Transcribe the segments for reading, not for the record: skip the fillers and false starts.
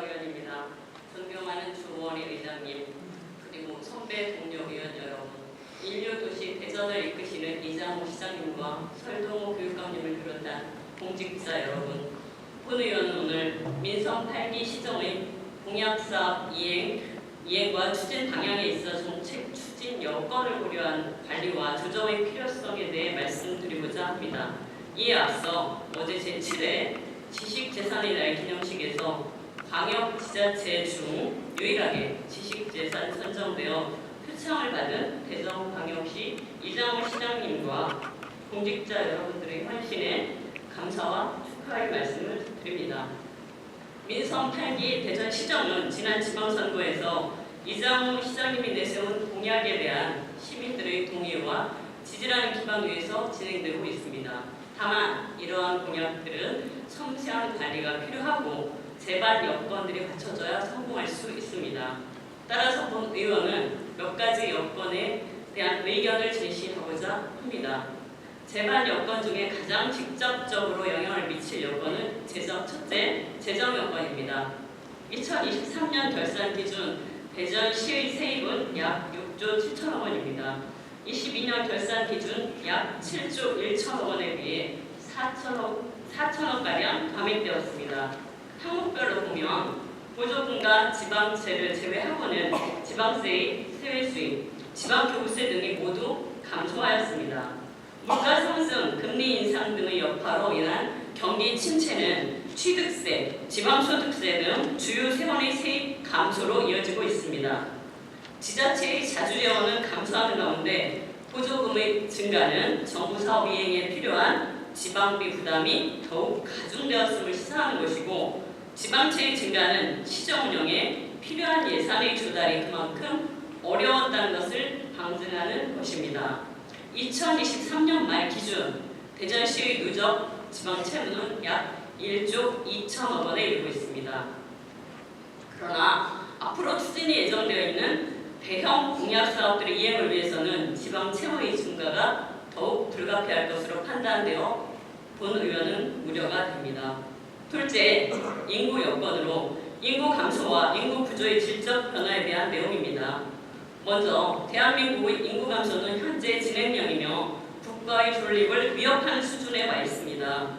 의원입니다. 존경하는 주원희 의장님, 그리고 선배 동료 의원 여러분, 인류도시 대전을 이끄시는 이장호 시장님과 설동호 교육감님을 비롯한 공직자 여러분, 본 의원은 오늘 민선 8기 시정의 공약사업 이행과 추진 방향에 있어 정책 추진 여건을 고려한 관리와 조정의 필요성에 대해 말씀드리고자 합니다. 이에 앞서 어제 제7회 지식재산의 날 기념식에서 광역지자체 중 유일하게 지식재산 선정되어 표창을 받은 대전광역시 이장호 시장님과 공직자 여러분들의 헌신에 감사와 축하의 말씀을 드립니다. 민선 8기 대전시정은 지난 지방선거에서 이장호 시장님이 내세운 공약에 대한 시민들의 동의와 지지라는 기반 위에서 진행되고 있습니다. 다만 이러한 공약들은 섬세한 관리가 필요하고 재발 여건들이 갖춰져야 성공할 수 있습니다. 따라서 본 의원은 몇 가지 여건에 대한 의견을 제시하고자 합니다. 재발 여건 중에 가장 직접적으로 영향을 미칠 여건은 첫째, 재정 여건입니다. 2023년 결산 기준 대전시의 세입은 약 6조 7천억 원입니다. 22년 결산 기준 약 7조 1천억 원에 비해 4천억가량 감액되었습니다. 항목별로 보면 보조금과 지방세를 제외하고는 지방세의 세외 수입, 지방교부세 등이 모두 감소하였습니다. 물가 상승, 금리 인상 등의 여파로 인한 경기 침체는 취득세, 지방소득세 등 주요 세원의 세입 감소로 이어지고 있습니다. 지자체의 자주재원은 감소하는 가운데 보조금의 증가는 정부 사업 이행에 필요한 지방비 부담이 더욱 가중되었음을 시사하는 것이고, 지방채의 증가는 시정 운영에 필요한 예산의 조달이 그만큼 어려웠다는 것을 방증하는 것입니다. 2023년 말 기준 대전시의 누적 지방 채무는 약 1조 2천억 원에 이르고 있습니다. 그러나 앞으로 추진이 예정되어 있는 대형 공약 사업들의 이행을 위해서는 지방 채무의 증가가 더욱 불가피할 것으로 판단되어 본 의원은 우려가 됩니다. 둘째, 인구 여건으로 인구 감소와 인구 구조의 질적 변화에 대한 내용입니다. 먼저 대한민국의 인구 감소는 현재 진행형이며 국가의 존립을 위협하는 수준에 와 있습니다.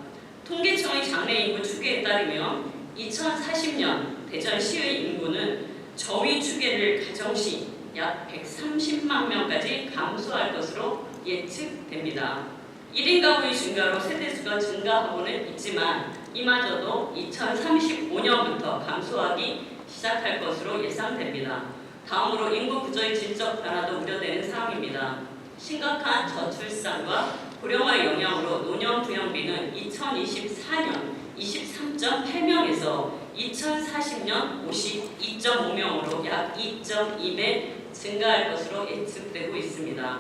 통계청의 장래 인구 추계에 따르면 2040년 대전시의 인구는 저위 추계를 가정 시 약 130만 명까지 감소할 것으로 예측됩니다. 1인 가구의 증가로 세대수가 증가하고는 있지만 이마저도 2035년부터 감소하기 시작할 것으로 예상됩니다. 다음으로 인구 구조의 질적 변화도 우려되는 사항입니다. 심각한 저출산과 고령화의 영향으로 노년 부양비는 2024년 23.8명에서 2040년 52.5명으로 약 2.2배 증가할 것으로 예측되고 있습니다.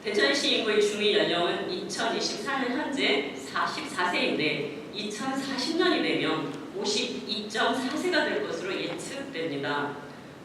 대전시 인구의 중위 연령은 2024년 현재 44세인데 2040년이 되면 52.4세가 될 것으로 예측됩니다.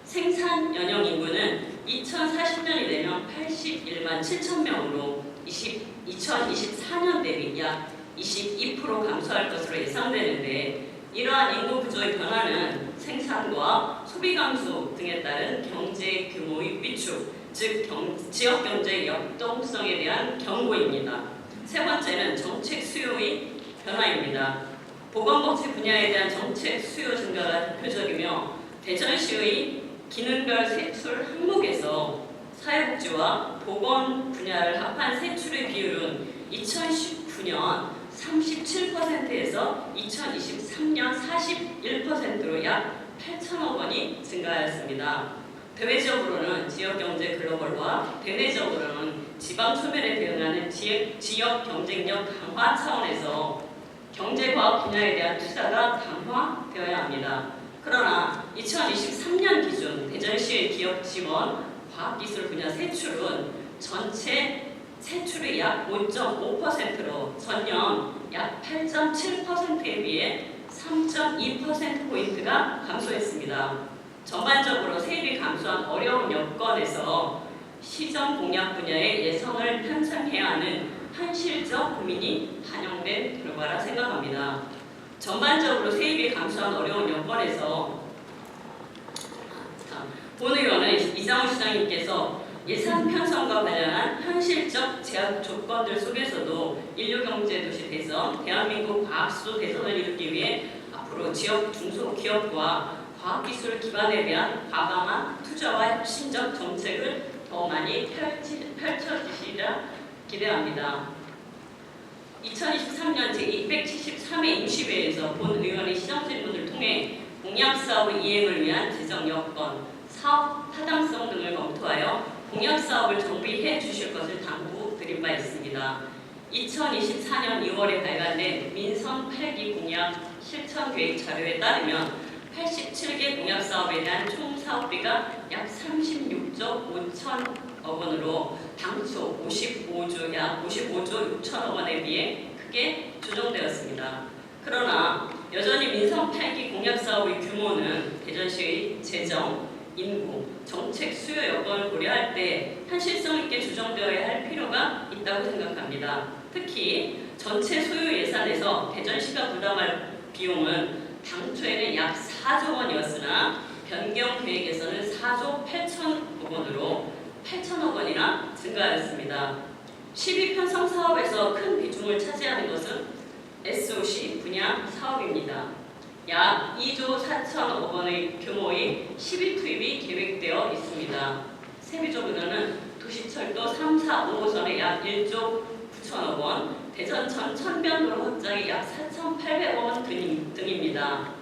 생산 연령 인구는 2040년이 되면 81만 7천 명으로 2024년 대비 약 22% 감소할 것으로 예상되는데, 이러한 인구 구조의 변화는 생산과 소비 감소 등에 따른 경제 규모의 위축, 즉 지역 경제의 역동성에 대한 경고입니다. 세 번째는 정책 수요의 변화입니다. 보건복지 분야에 대한 정책 수요 증가가 대표적이며, 대전시의 기능별 세출 항목에서 사회복지와 보건 분야를 합한 세출의 비율은 2019년 37%에서 2023년 41%로 약 8천억 원이 증가하였습니다. 대외적으로는 지역경제 글로벌화, 대내적으로는 지방 소멸에 대응하는 지역 경쟁력 강화 차원에서 경제과학 분야에 대한 투자가 강화되어야 합니다. 그러나 2023년 기준 대전시의 기업 지원 과학기술 분야 세출은 전체 세출의 약 5.5%로 전년 약 8.7%에 비해 3.2%포인트가 감소했습니다. 전반적으로 세입이 감소한 어려운 여건에서 시정 공약 분야의 예성을 편성해야 하는 현실적 고민이 반영된 결과라 생각합니다. 전반적으로 세입이 감소한 어려운 여건에서 본 의원은 이장우 시장님께서 예산 편성과 관련한 현실적 제약 조건들 속에서도 인류경제도시 대선, 대한민국 과학수도 대선을 이루기 위해 앞으로 지역 중소기업과 과학기술 기반에 대한 과감한 투자와 혁신적 정책을 더 많이 펼쳐주시리라 기대합니다. 2023년 제273회 임시회에서 본 의원의 시정 질문을 통해 공약사업의 이행을 위한 재정 여건, 사업 타당성 등을 검토하여 공약사업을 정비해 주실 것을 당부드린 바 있습니다. 2024년 2월에 발간된 민선 8기 공약 실천계획 자료에 따르면 87개 공약사업에 대한 총 사업비가 약 36조 5천억 원으로 당초 55조 약 55조 6천억 원에 비해 크게 조정되었습니다. 그러나 여전히 민선 8기 공약사업의 규모는 대전시의 재정, 인구, 정책 수요 여건을 고려할 때 현실성 있게 조정되어야 할 필요가 있다고 생각합니다. 특히 전체 소요 예산에서 대전시가 부담할 비용은 당초에는 약 4조 원이었으나 변경 계획에서는 4조 8천억 원으로 8천억 원이나 증가하였습니다. 12편성 사업에서 큰 비중을 차지하는 것은 SOC 분야 사업입니다. 약 2조 4천억 원의 규모의 12투입이 계획되어 있습니다. 세부적으로는 도시철도 3, 4, 5호선에 약 1조 9천억 원, 대전천 천변도로 확장이 약 4,800억 원 등입니다.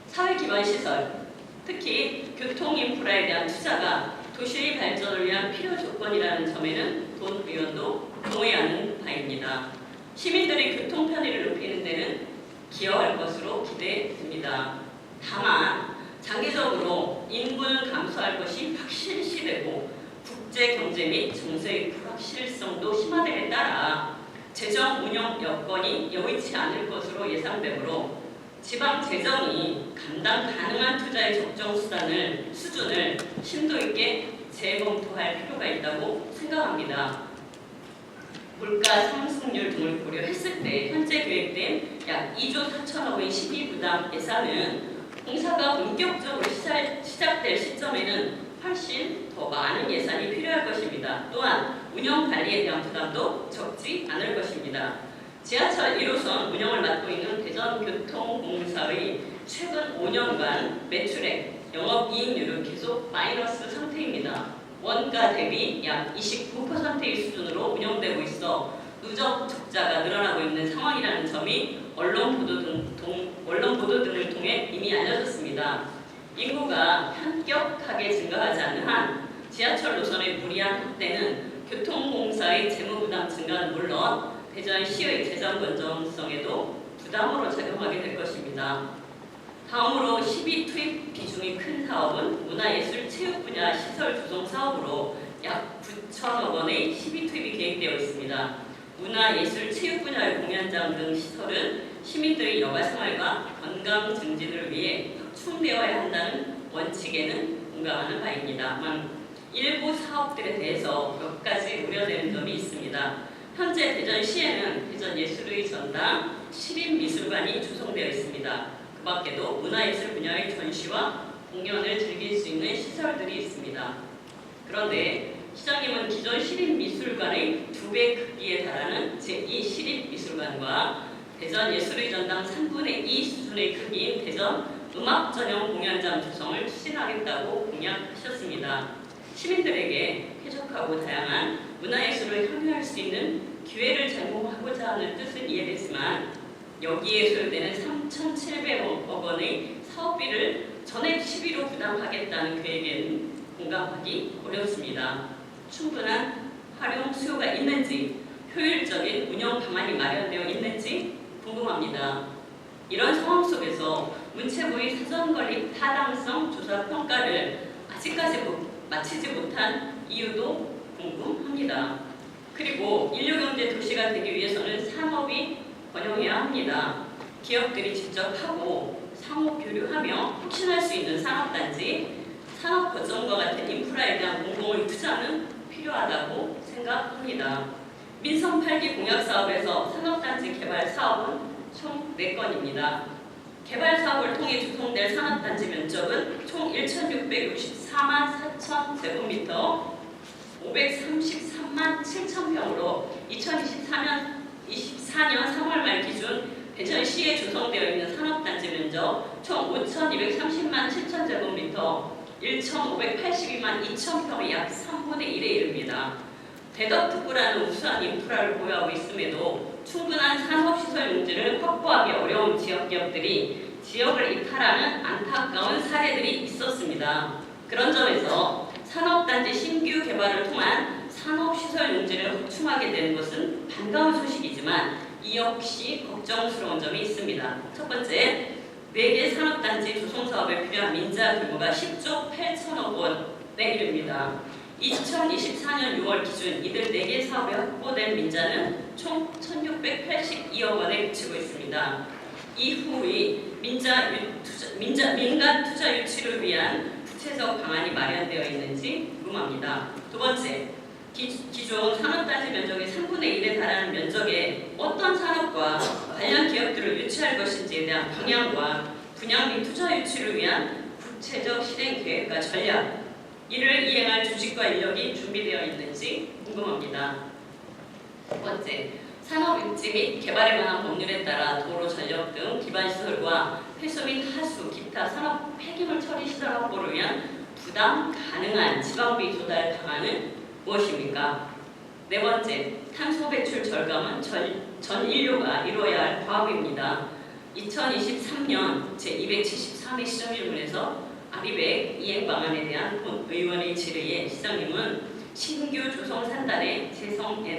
사회기반 시설, 특히 교통 인프라에 대한 투자가 도시의 발전을 위한 필요 조건이라는 점에는 본 의원도 동의하는 바입니다. 시민들의 교통 편의를 높이는 데는 기여할 것으로 기대됩니다. 다만 장기적으로 인구는 감소할 것이 확실시되고 국제 경제 및 정세의 불확실성도 심화됨에 따라 재정 운영 여건이 여의치 않을 것으로 예상되므로 지방 재정이 감당 가능한 투자의 적정 수준을 심도 있게 재검토할 필요가 있다고 생각합니다. 물가 상승률 등을 고려했을 때 현재 계획된 약 2조 4천억의 시비부담 예산은 공사가 본격적으로 시작될 시점에는 훨씬 더 많은 예산이 필요할 것입니다. 또한 운영 관리에 대한 부담도 적지 않을 것입니다. 지하철 1호선 운영을 맡고 있는 대전교통공사의 최근 5년간 매출액, 영업이익률은 계속 마이너스 상태입니다. 원가 대비 약 29%의 수준으로 운영되고 있어 누적 적자가 늘어나고 있는 상황이라는 점이 언론 보도 등을 통해 이미 알려졌습니다. 인구가 현격하게 증가하지 않는 한 지하철 노선의 무리한 확대는 교통공사의 재무부담 증가는 물론 대전시의 재정 건전성에도 부담으로 작용하게 될 것입니다. 다음으로 시비 투입 비중이 큰 사업은 문화예술 체육 분야 시설 조성 사업으로 약 9천억 원의 시비 투입이 계획되어 있습니다. 문화예술 체육 분야의 공연장 등 시설은 시민들의 여가 생활과 건강 증진을 위해 확충되어야 한다는 원칙에는 공감하는 바입니다만 일부 사업들에 대해서 몇 가지 우려되는 점이 있습니다. 현재 대전시에는 대전예술의 전당, 시립미술관이 조성되어 있습니다. 그 밖에도 문화예술 분야의 전시와 공연을 즐길 수 있는 시설들이 있습니다. 그런데 시장님은 기존 시립미술관의 2배 크기에 달하는 제2시립미술관과 대전예술의 전당 3분의 2 수준의 크기인 대전 음악전용 공연장 조성을 추진하겠다고 공약하셨습니다. 시민들에게 쾌적하고 다양한 문화예술을 향유할 수 있는 기회를 제공하고자 하는 뜻은 이해됐지만 여기에 소요되는 3,700억 원의 사업비를 전액 시비로 부담하겠다는 계획에는 공감하기 어렵습니다. 충분한 활용 수요가 있는지, 효율적인 운영 방안이 마련되어 있는지 궁금합니다. 이런 상황 속에서 문체부의 사전건립 타당성 조사 평가를 아직까지 마치지 못한 이유도 궁금합니다. 그리고 인류경제 도시가 되기 위해서는 산업이 번영해야 합니다. 기업들이 직접 하고 상호 교류하며 혁신할 수 있는 산업단지, 산업 거점과 같은 인프라에 대한 공공의 투자는 필요하다고 생각합니다. 민선 8기 공약사업에서 산업단지 개발 사업은 총 4건입니다. 개발 사업을 통해 조성될 산업단지 면적은 총 1,664 4만 4천 제곱미터 533만 7천 평으로 2024년 3월 말 기준 대전시에 조성되어 있는 산업단지 면적 총 5,230만 7천 제곱미터 1,582만 2천 평의 약 3분의 1에 이릅니다. 대덕특구라는 우수한 인프라를 보유하고 있음에도 충분한 산업시설 용지를 확보하기 어려운 지역기업들이 지역을 이탈하는 안타까운 사례들이 있었습니다. 그런 점에서 산업단지 신규 개발을 통한 산업시설 용지를 확충하게 되는 것은 반가운 소식이지만 이 역시 걱정스러운 점이 있습니다. 첫 번째, 4개 산업단지 조성 사업에 필요한 민자 규모가 10조 8천억 원에 이릅니다. 2024년 6월 기준 이들 4개 사업에 확보된 민자는 총 1,682억 원에 그치고 있습니다. 이후의 민간 투자 유치를 위한 구체적 방안이 마련되어 있는지 궁금합니다. 두 번째, 기존 산업단지 면적의 3분의 1에 달하는 면적에 어떤 산업과 관련 기업들을 유치할 것인지에 대한 방향과 분양 및 투자 유치를 위한 구체적 실행 계획과 전략, 이를 이행할 조직과 인력이 준비되어 있는지 궁금합니다. 두 번째, 산업 입지 및 개발에 관한 법률에 따라 도로, 전력 등 기반시설과 폐수 및 하수, 기타 산업 폐기물 처리 시설 확보를 위한 부담 가능한 지방비 조달 방안은 무엇입니까? 네 번째, 탄소 배출 절감은 전 인류가 이루어야 할 과업입니다. 2023년 제273회 시정질문에서 아비백 이행 방안에 대한 본 의원의 질의에 시장님은 신규 조성 산단에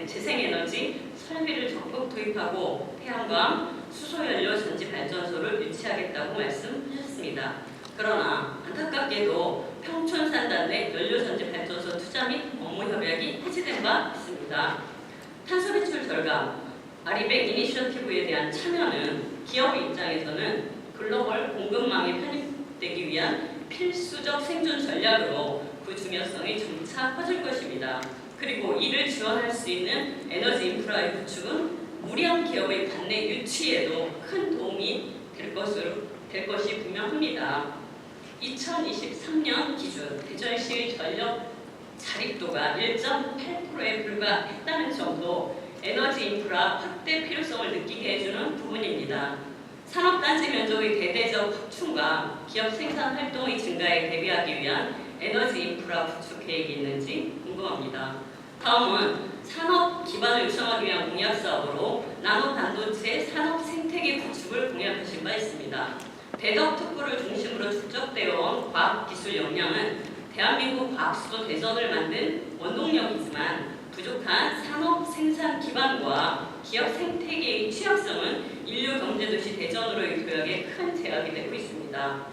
재생에너지 설비를 적극 도입하고 태양광, 수소연료 전지 발전소를 유치하겠다고 말씀하셨습니다. 그러나 안타깝게도 평촌 산단 내 연료 전지 발전소 투자 및 업무 협약이 해지된 바 있습니다. 탄소 배출 절감, 아리백 이니셔티브에 대한 참여는 기업 입장에서는 글로벌 공급망에 편입되기 위한 필수적 생존 전략으로 그 중요성이 점차 커질 것입니다. 그리고 이를 지원할 수 있는 에너지 인프라의 구축은 무리한 기업의 반내 유치에도 큰 도움이 될 것이 분명합니다. 2023년 기준 대전시 전력 자립도가 1.8%에 불과했다는 정도 에너지 인프라 확대 필요성을 느끼게 해주는 부분입니다. 산업단지 면적의 대대적 확충과 기업 생산 활동의 증가에 대비하기 위한 에너지 인프라 구축 계획이 있는지 궁금합니다. 다음은 산업 기반을 육성하기 위한 공약 사업으로 나노 반도체 산업 생태계 구축을 공약하신 바 있습니다. 대덕특구를 중심으로 축적되어 온 과학기술 역량은 대한민국 과학수도 대전을 만든 원동력이지만 부족한 산업 생산 기반과 기업 생태계의 취약성은 인류 경제도시 대전으로의 도약에 큰 제약이 되고 있습니다.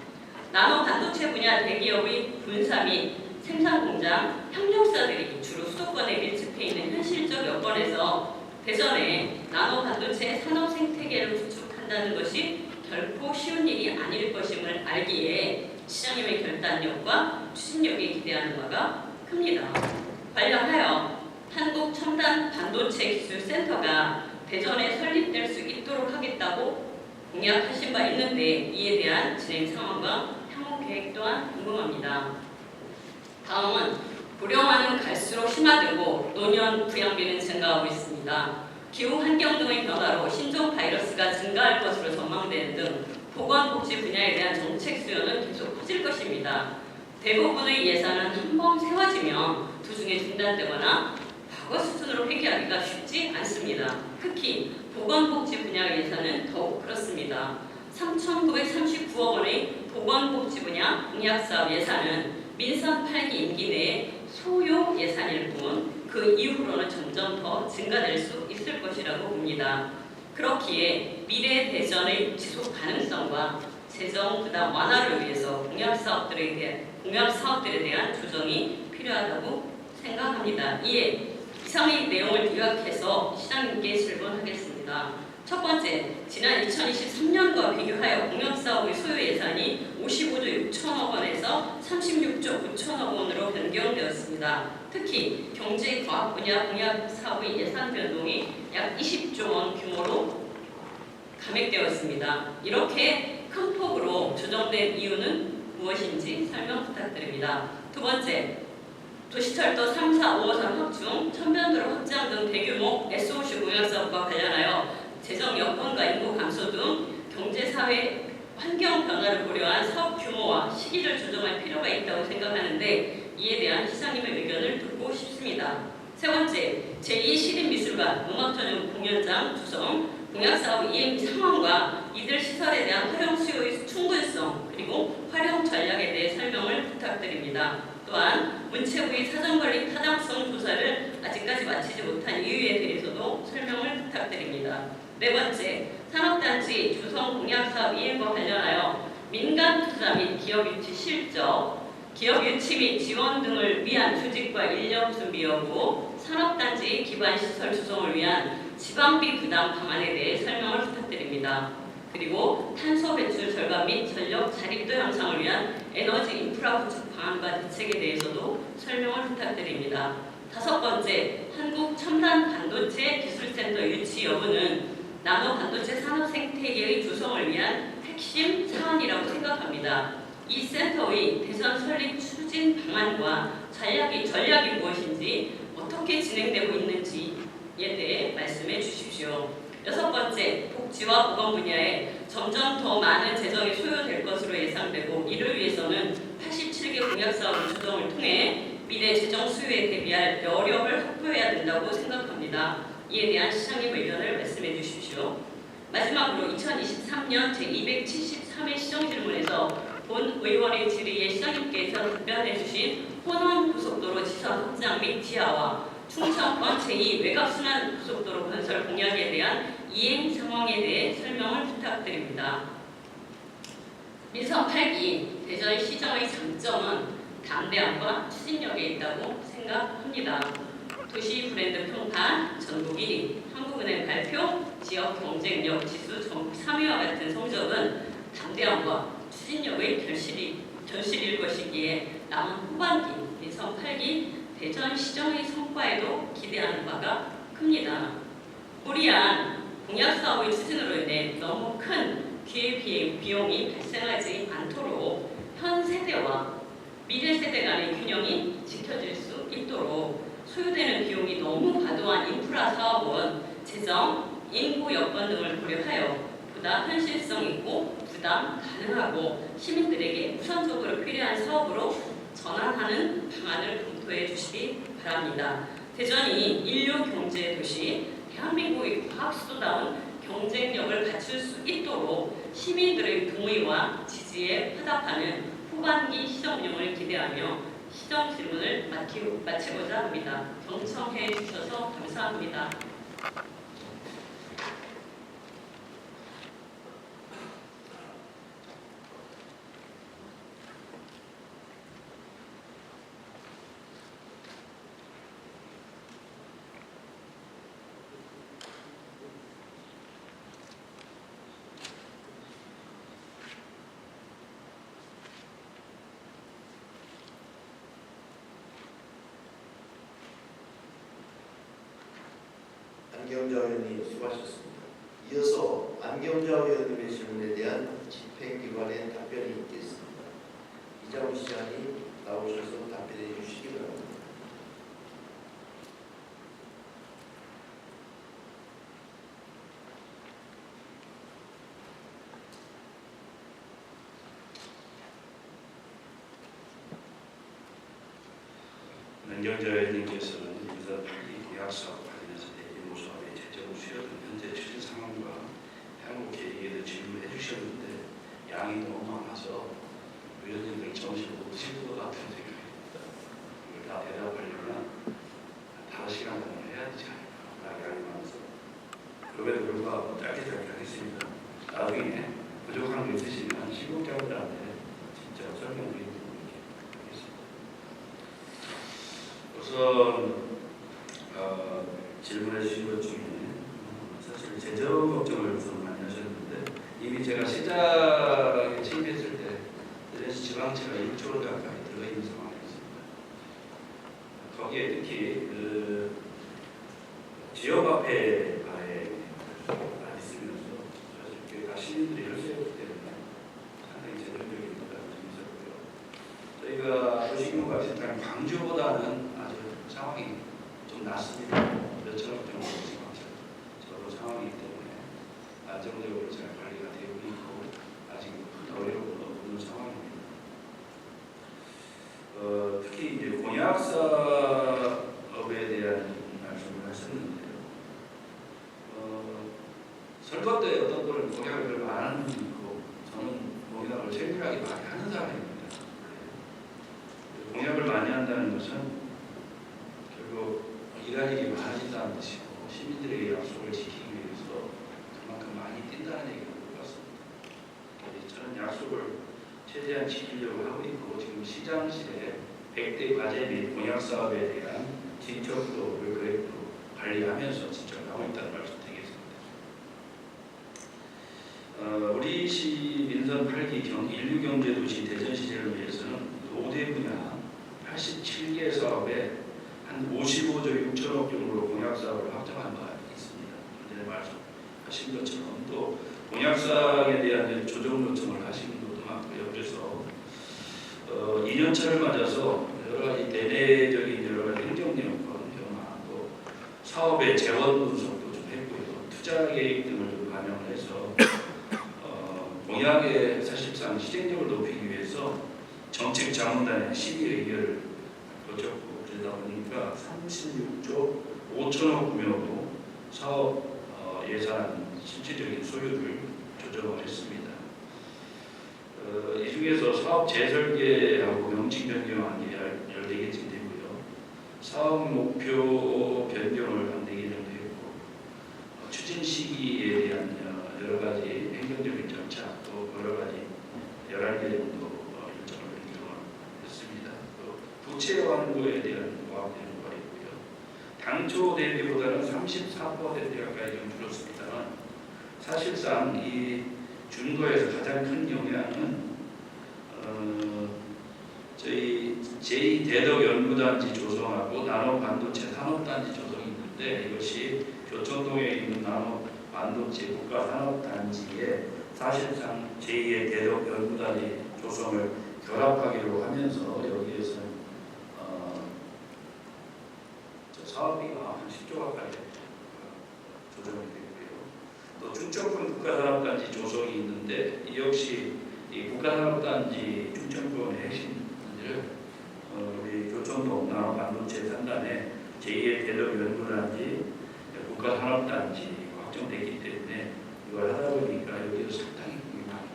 나노 반도체 분야 대기업의 분사 및 생산 공장, 협력사들이 주로 수도권에 밀집해 있는 현실적 여건에서 대전에 나노 반도체 산업 생태계를 구축한다는 것이 결코 쉬운 일이 아닐 것임을 알기에 시장님의 결단력과 추진력에 기대하는 바가 큽니다. 관련하여 한국첨단반도체기술센터가 대전에 설립될 수 있도록 하겠다고 공약하신 바 있는데 이에 대한 진행 상황과 향후 계획 또한 궁금합니다. 다음은 고령화는 갈수록 심화되고 노년 부양비는 증가하고 있습니다. 기후 환경 등의 변화로 신종 바이러스가 증가할 것으로 전망되는 등 보건복지 분야에 대한 정책 수요는 계속 커질 것입니다. 대부분의 예산은 한 번 세워지면 도중에 중단되거나 과거 수준으로 회귀하기가 쉽지 않습니다. 특히 보건복지 분야 예산은 더욱 그렇습니다. 3,939억 원의 보건복지 분야 공약사업 예산은 민선 8기 임기 내에 소요 예산일 뿐 그 이후로는 점점 더 증가될 수 있을 것이라고 봅니다. 그렇기에 미래 대전의 지속 가능성과 재정 부담 완화를 위해서 공약 사업들에 대한 조정이 필요하다고 생각합니다. 이에 이상의 내용을 요약해서 시장님께 질문하겠습니다. 첫 번째, 지난 2023년과 비교하여 공약사업의 소요 예산이 55조 6천억 원에서 36조 9천억 원으로 변경되었습니다. 특히 경제과학 분야 공약사업의 예산 변동이 약 20조 원 규모로 감액되었습니다. 이렇게 큰 폭으로 조정된 이유는 무엇인지 설명 부탁드립니다. 두 번째, 도시철도 3, 4, 5호선 확충, 천변도로 확장 등 대규모 SOC 공약사업과 관련하여 재정 여건과 인구 감소 등 경제, 사회, 환경 변화를 고려한 사업 규모와 시기를 조정할 필요가 있다고 생각하는데 이에 대한 시장님의 의견을 듣고 싶습니다. 세 번째, 제2시립미술관, 음악전용 공연장 구성, 공약사업 EMB 상황과 이들 시설에 대한 활용 수요의 충분성 그리고 활용 전략에 대해 설명을 부탁드립니다. 또한 문체부의 사전관리 타당성 조사를 아직까지 마치지 못한 이유에 대해서도 설명을 부탁드립니다. 네 번째, 산업단지 조성 공약사업 이행과 관련하여 민간 투자 및 기업 유치 실적, 기업 유치 및 지원 등을 위한 조직과 인력 준비 여부, 산업단지 기반 시설 조성을 위한 지방비 부담 방안에 대해 설명을 부탁드립니다. 그리고 탄소 배출 절감 및 전력 자립도 향상을 위한 에너지 인프라 구축 방안과 대책에 대해서도 설명을 부탁드립니다. 다섯 번째, 한국 첨단 반도체 기술센터 유치 여부는 나노 반도체 산업 생태계의 조성을 위한 핵심 사안이라고 생각합니다. 이 센터의 대선 설립 추진 방안과 전략이 무엇인지 어떻게 진행되고 있는지에 대해 말씀해 주십시오. 여섯 번째, 복지와 보건 분야에 점점 더 많은 재정이 소요될 것으로 예상되고 이를 위해서는 87개 공약사업 조정을 통해 미래 재정 수요에 대비할 여력을 확보해야 된다고 생각합니다. 이에 대한 시장님 의견을 말씀해 주십시오. 마지막으로 2023년 제273회 시정질문에서 본 의원의 질의에 시장님께서 답변해 주신 호남고속도로 지선 확장 및 지하와 충청권 제2 외곽순환 고속도로 건설 공약에 대한 이행 상황에 대해 설명을 부탁드립니다. 민선 8기 대전 시정의 장점은 담대함과 추진력에 있다고 생각합니다. 도시 브랜드 평판 전국 1위, 한국은행 발표, 지역 경쟁력 지수 전국 3위와 같은 성적은 담대함과 추진력의 결실일 것이기에 남은 후반기 민선 8기 대전 시정의 성과에도 기대하는 바가 큽니다. 무리한 공약사업의 추진으로 인해 너무 큰 기회비용이 발생하지 않도록 현 세대와 미래 세대 간의 균형이 지켜질 수 있도록 소요되는 비용이 너무 과도한 인프라 사업은 재정, 인구 여건 등을 고려하여 보다 현실성 있고 부담 가능하고 시민들에게 우선적으로 필요한 사업으로 전환하는 방안을 검토해 주시기 바랍니다. 대전이 인류 경제 도시, 대한민국의 과학 수도다운 경쟁력을 갖출 수 있도록 시민들의 동의와 지지에 화답하는 후반기 시정 운영을 기대하며 시정 질문을 마치고자 합니다. 경청해 주셔서 감사합니다. 안경자 의원님 수고하셨습니다. 이어서 안경자 의원님의 질문에 대한 집행기관의 답변이 있겠습니다. 이장우 시장이 나오셔서 답변해 주시기 바랍니다. 안경자 의원님께서는 민선 8기 계약사업 관련해서 대규모 사업의 재정 수요 등 현재 추진 상황과 향후 계획에 대해 질문해 주셨는데 양이 너무 많아서 의원님들 점심 못 드실 것 같은 생각입니다. 이걸 다 대답하려면 5시간 정도 해야 되지 않을까 양이 많아서 그럼에도 불구하고 짧게 하겠습니다. 나중에 부족한 거 있으시면 시국자분들한테 진짜 설명드리도록 하겠습니다. 우선 질문해 주신 것 중에 사실 재정 걱정을 우선 많이 하셨는데 이미 제가 시장에 취임했을 때 대전시 지방채가 1조 가까이 들어가 있는 상황이었습니다. 거기에 특히 지역화폐에 많이 쓰면서 사실 다 시민들이 혈세였기 때문에 상당히 재정적인 부담이 좀 있었고요. 저희가 도시규모가 광주보다는 아주 상황이 좀 낫습니다. 몇천억 정도 저도 상황이기 때문에 안정적으로 잘 관리가 되고 있고 아직 어려움은 없는 상황입니다. 특히 이제 공약 사업에 대한 말씀을 하셨는데요. 선거 때 어떤 분은 공약을 별로 안 하는 분이 있고 저는 공약을 세밀하게 많이 하는 사람입니다. 공약을 많이 한다는 것은 결국 일할 일이 많아진다는 뜻이고 시민들에게 약속을 지키기 위해서 그만큼 많이 뛴다는 얘기인 것 같습니다. 저는 약속을 최대한 지키려고 하고 있고 지금 시장실에 100대 과제 및 공약 사업에 대한 진척도를 계획도 관리하면서 진척하고 있다는 말씀 드리겠습니다. 우리 시 민선 8기 1.6경제도시 대전시제를 위해서는 5대 분야 87개 사업에 한 55조 6천억 정도 공약 사업을 확정한 바 있습니다. 전에 말씀하신 것처럼 또 공약사항에 대한 조정 요청을 하신 분도 많고요. 그래서 2년차를 맞아서 여러 가지 대내적인 여러 가지 행정력권 변화, 또 사업의 재원 분석도 좀 했고요. 투자 계획 등을 좀 반영을 해서 공약의 사실상 실행력을 높이기 위해서 정책 자문단의 심의 의결을 거쳤고 그러다 보니까 36조 5천억 규모로 사업 예산 실질적인 소요를 조정을 했습니다. 이 중에서 사업 재설계하고 명칭 변경한 게 14개쯤 되고요. 사업 목표 변경을 한 4개 정도 했고 추진 시기에 대한 여러 가지 행정적인 절차 또 여러 가지 11개 정도 일정을 변경을 했습니다. 또 부채 완고에 대한 과학 연구가 있고요. 당초 대비보다는 34% 가까이 좀 줄었습니다만 사실상 이 준거에서 가장 큰 영향은 저희 제2대덕연구단지 조성하고 나노반도체 산업단지 조성이 있는데 이것이 교천동에 있는 나노반도체 국가산업단지에 사실상 제2의 대덕연구단지 조성을 결합하기로 하면서 여기에서 사업비가 한 10조 가까이 조정이 되고요. 또 충청권 국가산업단지 조성이 있는데 이 역시 이 국가산업단지 충청권의 핵심 단지를 우리 교천동 나노반도체 산단에 제2의 대덕연구단지 국가산업단지 확정되기 때문에 이걸 하다 보니까 여기서 상당히 많이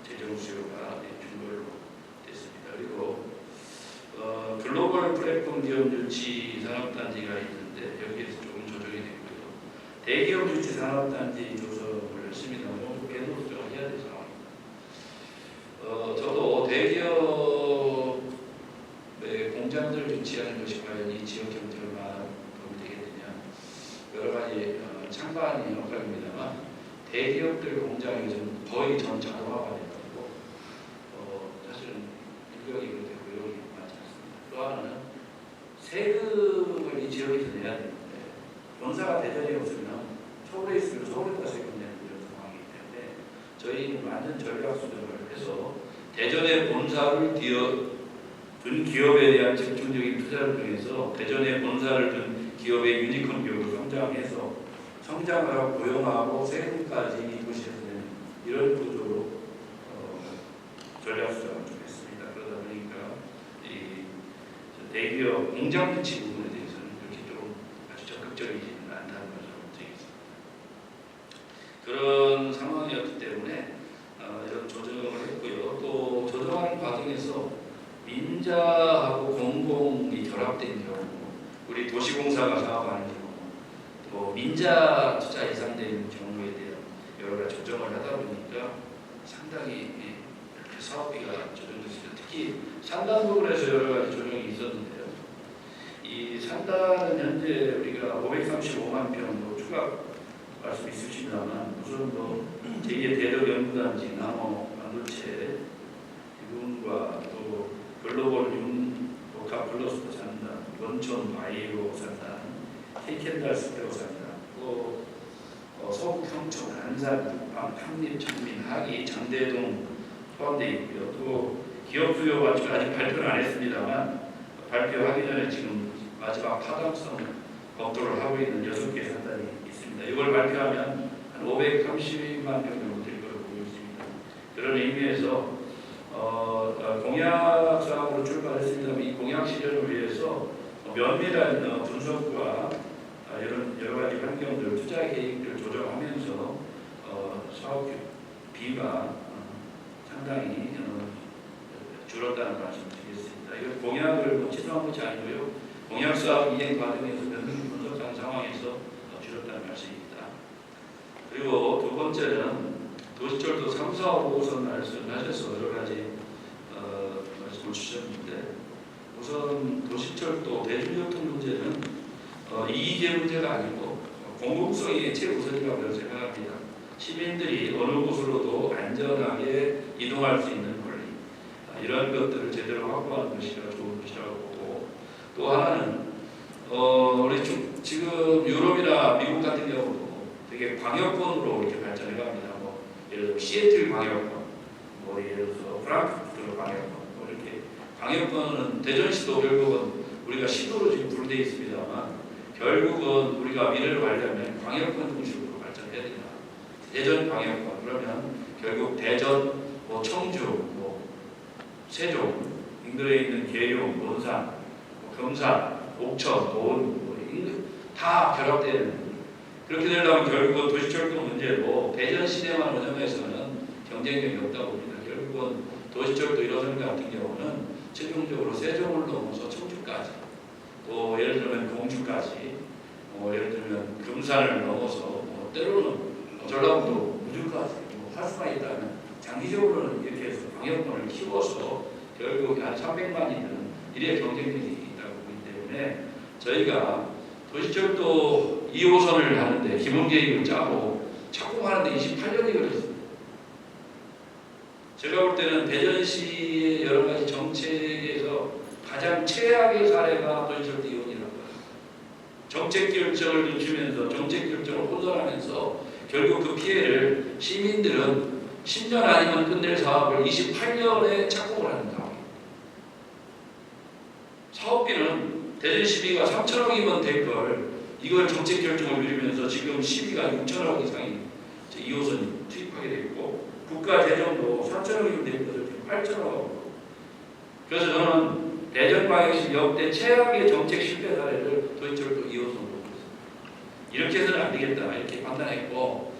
재정 수요가 준 걸로 됐습니다. 그리고 글로벌 플랫폼 기업 유치 산업단지가 있는데 여기에서 조금 조정이 됐고요. 대기업 유치 산업단지 조성을 했습니다. 계속 조정을 해야 될 상황입니다. 저도 대기업의 공장들 유치하는 것이 과연 이 지역 경제를 얼마나 도움이 되겠느냐 여러 가지 찬반이 역할입니다만 대기업들 공장에서는 거의 전 자동화가 돼가지고 사실은 인력이 그렇게 고용이 많지 않습니다. 또 하나는 세금을 이 지역에서 내야 되는데 본사가 대전에 없으면 서울에 있으면 서울에다 세금 내는 이런 상황이기 때문에 저희는 완전 전략 수정을 해서 대전의 본사를 둔 기업에 대한 집중적인 투자를 통해서 대전의 본사를 둔 기업의 유니콘 기업을 성장해서 성장하고 고용하고 세금까지 이곳에서 내는 이런 구조로 전략 수정을 좀 했습니다. 그러다 보니까 이 대기업 공장 유치 부분에 대해서는 그렇게 좀 아주 적극적이지는 않다는 것을 드리겠습니다. 그런 상황이었기 때문에 이런 조정을 했고요. 또 조정하는 과정에서 민자하고 공공이 결합된 경우, 우리 도시공사가 사업하는 경우, 또 민자 투자 예상되는 경우에 대한 여러 가지 조정을 하다 보니까 상당히 이렇게 사업비가 조정됐습니다. 특히 산단 부분에서 여러 가지 조정이 있었는데요. 이 산단은 현재 우리가 535만 평으로 추가 말씀 있으십니다만 우선 제2의 대덕연구단지 나노 반도체 이분과 또 글로벌 복합 클러스터 산단, 원천 바이오 산단, 케이켄달 스페어 산단, 또 서구 평촌, 안산, 황립, 장민, 하기, 장대동 포함되어 있고요. 또 기업 수요가 아직 발표는 안 했습니다만 발표하기 전에 지금 마지막 타당성 검토를 하고 있는 6개 산단이 있습니다. 이걸 발표하면 한 530만 명 정도 될 거라고 보고 있습니다. 그런 의미에서 공약 사항으로 출발했습니다만 이 공약 실현을 위해서 면밀한 분석과 이런 여러 가지 환경들, 투자 계획들을 조정하면서 사업 비가 상당히 줄었다는 말씀드리겠습니다. 이건 공약을 취소한 것이 아니고요. 공약 사업 이행 과정에서 면밀히 분석한 상황에서 줄었다는 말씀입니다. 그리고 두 번째는 도시철도 3, 4, 5호선 말씀하셔서 여러 가지 말씀을 주셨는데 우선 도시철도 대중교통 문제는 이익의 문제가 아니고 공공성이 최우선이라고 생각합니다. 시민들이 어느 곳으로도 안전하게 이동할 수 있는 권리 이런 것들을 제대로 확보하는 것이 좋은 것이라고 보고 또 하나는 우리 지금 유럽이나 미국 같은 경우도 되게 광역권으로 이렇게 발전해 갑니다. 뭐 예를 들어 시애틀 광역권, 뭐 예를 들어서 프랑크푸르트 광역권, 뭐 이렇게 광역권은 대전시도 결국은 우리가 시도로 지금 분류되어 있습니다만 결국은 우리가 미래를 가려면 광역권 중심으로 발전해야 된다. 대전 광역권 그러면 결국 대전, 뭐 청주, 뭐 세종, 인근에 있는 계룡, 논산, 금산, 옥천, 도원 다 결합되는 그렇게 되려면 결국은 도시철도 문제로 대전 시내만 운영해서는 경쟁력이 없다고 봅니다. 결국은 도시철도 1호선 같은 경우는 최종적으로 세종을 넘어서 청주까지 또 예를 들면 공주까지 예를 들면 금산을 넘어서 때로는 전라북도 무주까지 할 수가 있다면 장기적으로는 이렇게 해서 광역권을 키워서 결국 한 300만이든 이래 경쟁력이 있다고 보기 때문에 저희가 도시철도 2호선을 하는데 기본계획을 짜고 착공하는데 28년이 걸렸습니다. 제가 볼 때는 대전시의 여러 가지 정책에서 가장 최악의 사례가 도시철도 2호선이라고 해요. 정책 결정을 늦추면서 정책 결정을 혼선하면서 결국 그 피해를 시민들은 10년 아니면 끝낼 사업을 28년에 착공을 하는 상황입니다. 사업비는 대전시비가 3천억이면 될 걸 이걸 정책 결정을 미루면서 지금 시비가 6천억 이상이 2호선이 투입하게 됐고 국가 재정도 3천억이면 될 것을 지금 8천억. 그래서 저는 대전광역시 역대 최악의 정책 실패 사례를 도시철도 2호선으로 보겠습니다. 이렇게 해서는 안 되겠다 이렇게 판단했고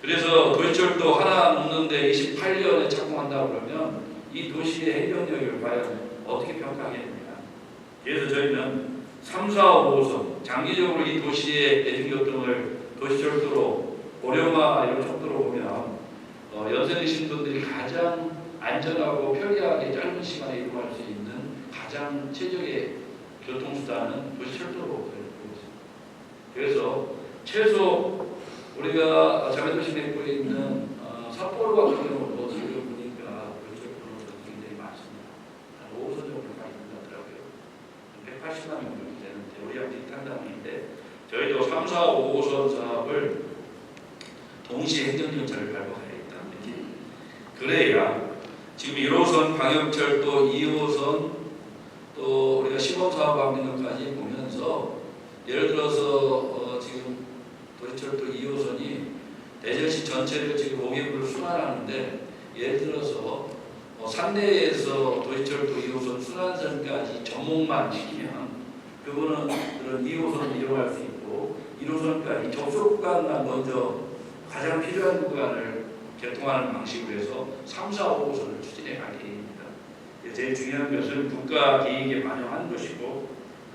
그래서 도시철도 하나 놓는데 28년에 착공한다고 그러면 이 도시의 행정력을 과연 어떻게 평가하겠느냐. 그래서 저희는 3, 4, 5호선 장기적으로 이 도시의 대중교통을 도시철도로 고령화 이런 속도로 보면 연세 드신 분들이 가장 안전하고 편리하게 짧은 시간에 이동할 수 있는 가장 최적의 교통수단은 도시철도로 보고 있습니다. 그래서 최소 우리가 자매도시 내부에 있는 삿포로 같은 경우도 지금 보니까 도시철도로 굉장히 많습니다. 한 5호선 정도가 있는다더라고요. 180만 명 정도 되는데 우리가 비슷한 단위인데 저희도 3, 4, 5호선 사업을 동시에 행정정책을 발표하겠다. 그래야 지금 1호선 광역철도 2호선 또 우리가 시범사업하는 것까지 보면서 예를 들어서 지금 도시철도 2호선이 대전시 전체를 지금 5개구를 순환하는데 예를 들어서 산내에서 도시철도 2호선 순환선까지 접목만 시키면 그거는 그런 2호선을 이용할 수 있고 1호선까지 접속 구간만 먼저 가장 필요한 구간을 개통하는 방식으로 해서 3, 4, 5호선을 추진해 갈 계획입니다. 제일 중요한 것은 국가 기획에 반영하는 것이고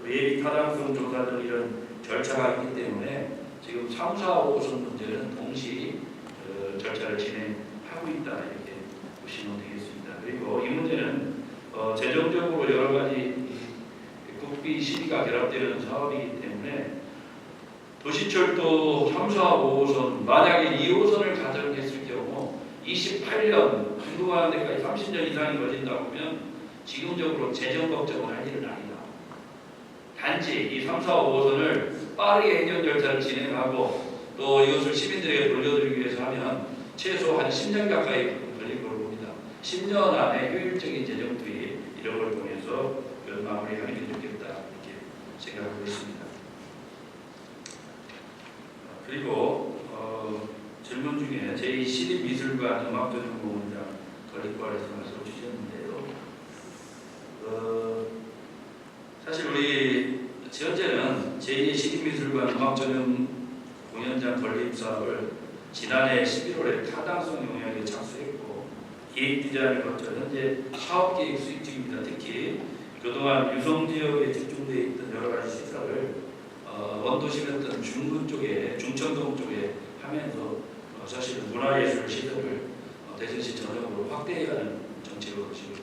예비 타당성 조사 등 이런 절차가 있기 때문에 지금 3, 4, 5호선 문제는 동시 절차를 진행하고 있다 이렇게 보시면 되겠습니다. 그리고 이 문제는 재정적으로 여러 가지 국비 시비가 결합되는 사업이기 때문에 도시철도 3, 4, 5호선 만약에 2호선을 가정했을 경우 28년 준공하는 데까지 30년 이상이 걸린다고 하면 지금적으로 재정 걱정을 할 일은 아니다. 단지 이 3, 4, 5호선을 빠르게 행정 절차를 진행하고 또 이것을 시민들에게 돌려드리기 위해서 하면 최소 한 10년 가까이 걸릴 걸로 봅니다. 10년 안에 효율적인 재정 투입 이런 걸 통해서 답변 마무리하는 게 좋겠다 이렇게 생각하고 있습니다. 그리고 질문 중에 제2시립미술관 음악전용공원장 건립과에서 말씀 주셨는데요. 사실 우리 현재는 제2시립미술관 음악전용공연장 건립 사업을 지난해 11월에 타당성 용역에 착수했고 계획 디자인을 거쳐 현재 사업 계획 수립 중입니다. 특히 그동안 유성 지역에 집중되어 있던 여러 가지 시설을 원도심이었던 중구 쪽에 중천동 쪽에 하면서 사실은 문화예술 시설을 대전시 전역으로 확대해가는 정책으로 지금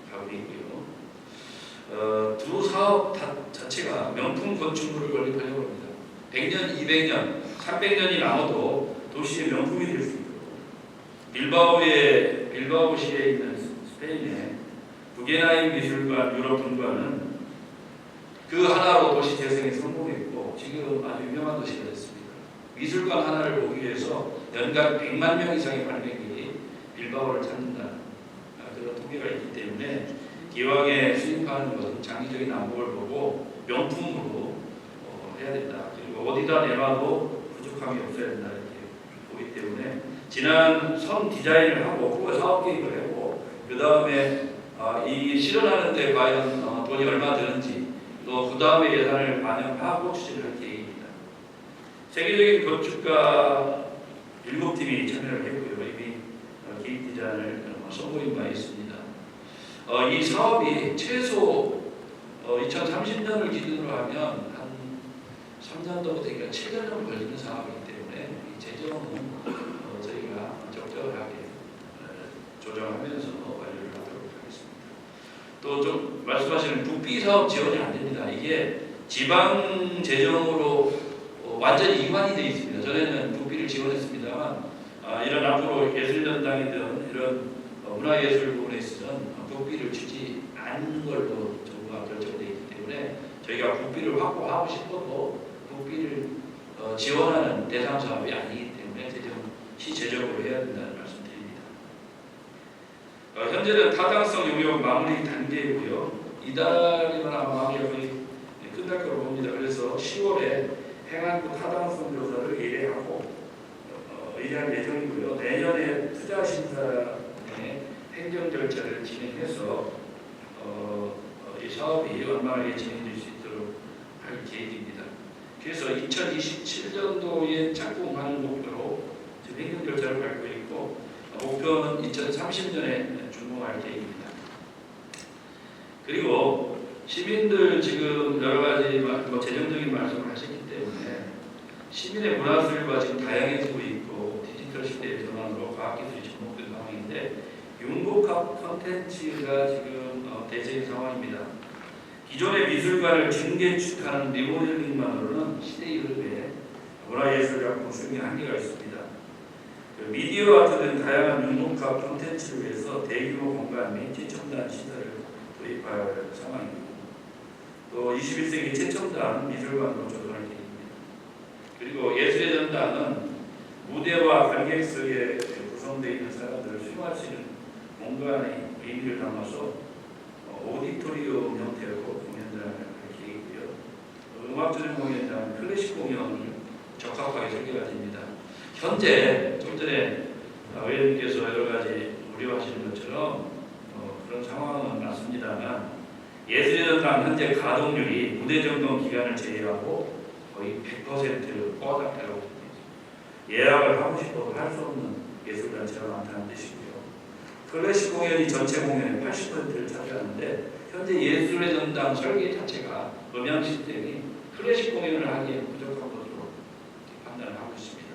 가고 있고요. 두 사업 자체가 명품 건축물을 건립하려고 합니다. 100년, 200년, 300년이 남아도 도시의 명품이 될 수 있고 빌바오시에 있는 스페인의 구게나임 미술관 유럽 분관은 그 하나로 도시 재생에 성공했고 지금 아주 유명한 도시가 됐습니다. 미술관 하나를 보기 위해서 연간 100만 명 이상의 관객들이 빌바오를 찾는다는 그런 통계가 있기 때문에 기왕에 수입하는 것은 장기적인 안목을 보고 명품으로 해야 된다. 그리고 어디다 내놔도 부족함이 없어야 된다 이렇게 보기 때문에 지난 선 디자인을 하고 그 사업 계획을 했고 그 다음에 이 실현하는 데 과연 돈이 얼마 드는지 또 그 다음에 예산을 반영하고 추진을 할 계획입니다. 세계적인 건축가 7팀이 참여를 했고요. 이미 계획 디자인을 선보인 바 있습니다. 이 사업이 최소 2030년을 기준으로 하면 한 3년도 되기가 7년 정도 걸리는 사업이기 때문에 이 재정은 저희가 적절하게 조정하면서 완료를 하도록 하겠습니다. 또 좀 말씀하시는 국비 사업 지원이 안 됩니다. 이게 지방 재정으로 완전히 이관이 되어 있습니다. 전에는 국비를 지원했습니다만 이런 앞으로 예술전당이든 이런 문화예술 부분에 있어서는 국비를 주지 않는 걸로 정부가 결정되어 있기 때문에 저희가 국비를 확보하고 싶어도 국비를 지원하는 대상 사업이 아니기 때문에 시제적으로 해야 된다는 말씀드립니다. 현재는 타당성 용역 마무리 단계이고요. 이달이면 아마 마무리가 거의 끝날 거로 봅니다. 그래서 10월에 행안부 타당성 조사를 의뢰할 예정이고요. 내년에 투자 심사의 행정 절차를 진행해서 이 사업이 원만하게 진행될 수 있도록 할 계획입니다. 그래서 2027년도에 착공하는 목표로 지금 행정 절차를 밟고 있고 목표는 2030년에 준공할 계획입니다. 그리고 시민들 지금 여러 가지 재정적인 말씀을 하셨기 때문에 시민의 문화 수요가 지금 다양해지고 있고 디지털 시대의 전환으로 과학기술이 접목된 상황인데 융복합 콘텐츠가 지금 대세인 상황입니다. 기존의 미술관을 증개축하는 리모델링만으로는 시대의 흐름에 문화예술 작품 수용에 한계가 있습니다. 미디어 아트 등 다양한 융복합 콘텐츠를 위해서 대규모 공간 및 최첨단 시설을 도입할 상황입니다. 또 21세기 최첨단 미술관으로 조성할 계획입니다. 그리고 예술의 전당은 무대와 관객석에 구성되어 있는 사람들을 수용할 수 있는 공간의 의미를 담아서 오디토리움 형태로 공연장을 할 계획이고요. 음악전용 공연장, 클래식 공연을 적합하게 설계가 됩니다. 현재 좀 전에 의원님께서 여러 가지 우려하시는 것처럼 그런 상황은 맞습니다만 예술의 전당 현재 가동률이 무대 점검 기간을 제외하고 거의 100% 꽉찼다고 예약을 하고 싶어도 할 수 없는 예술단체가 많다는 뜻이고요. 클래식 공연이 전체 공연의 80%를 차지하는데 현재 예술의 전당 설계 자체가 음향 시스템이 클래식 공연을 하기에 부족한 것으로 판단을 하고 있습니다.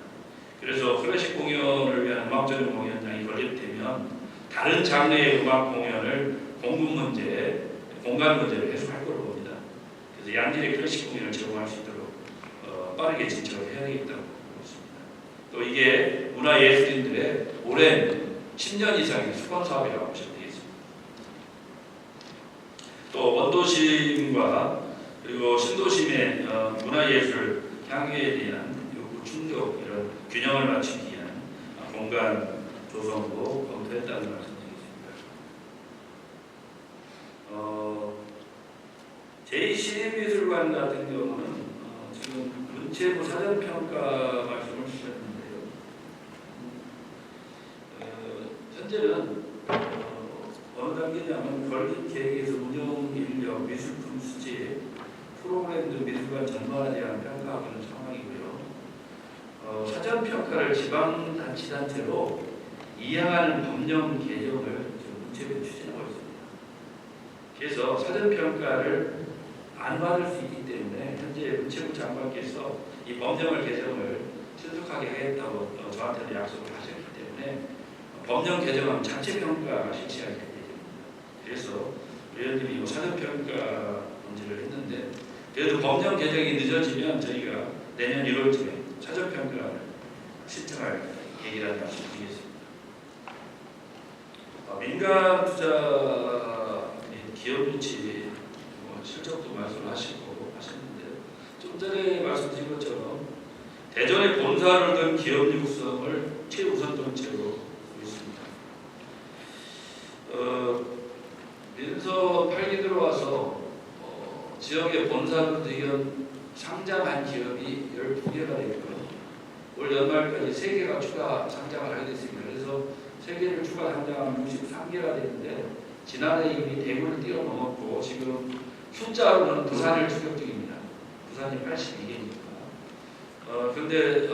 그래서 클래식 공연을 위한 음악전용 공연장이 건립되면 다른 장르의 음악 공연을 공간 문제를 해소할 거로 봅니다. 그래서 양질의 클래식 공연을 제공할 수 있도록 빠르게 진척을 해야 되겠다고 보고 있습니다. 또 이게 문화예술인들의 오랜 10년 이상의 수건 사업이라고 보시면 되겠습니다. 또 원도심과 그리고 신도심의 문화예술 향유에 대한 요구 충족 이런 균형을 맞추기 위한 공간 조성도 검토했다는 말씀드리겠습니다. 미술관 같은 경우는 지금 문체부 사전평가 말씀을 주셨는데요. 현재는 어느 단계냐면 걸린 계획에서 운영 인력, 미술품 수지, 프로그램 등 미술관 전반에 대한 평가하고 있는 상황이고요. 사전평가를 지방자치단체로 이행하는 법령 개정을 지금 문체부에 추진하고 있습니다. 그래서 사전평가를 안 받을 수 있기 때문에 현재 문체부 장관께서 이 법령을 개정을 신속하게 하겠다고 저한테는 약속을 하셨기 때문에 법령 개정은 자체 평가가 실시하게 됩니다. 그래서 의원님이 사전평가 문제를 했는데 그래도 법령 개정이 늦어지면 저희가 내년 1월쯤에 사전평가를 신청할 계획이라는 말씀 드리겠습니다. 민간 투자 기업 유치 실적도 말씀하시고 하셨는데 좀 전에 말씀드린 것처럼 대전의 본사를 둔 기업 육성을 최우선 정책으로 두고 있습니다. 민서 8기 들어와서 지역의 본사를 둔 상장한 기업이 12개가 되고요. 올 연말까지 3개가 추가 상장을 하게 됐습니다. 그래서 3개를 추가 상장하면 63개가 되는데 지난해 이미 대구를 뛰어넘었고 지금 숫자로는 부산을 추격 중입니다. 부산이 82개니까. 근데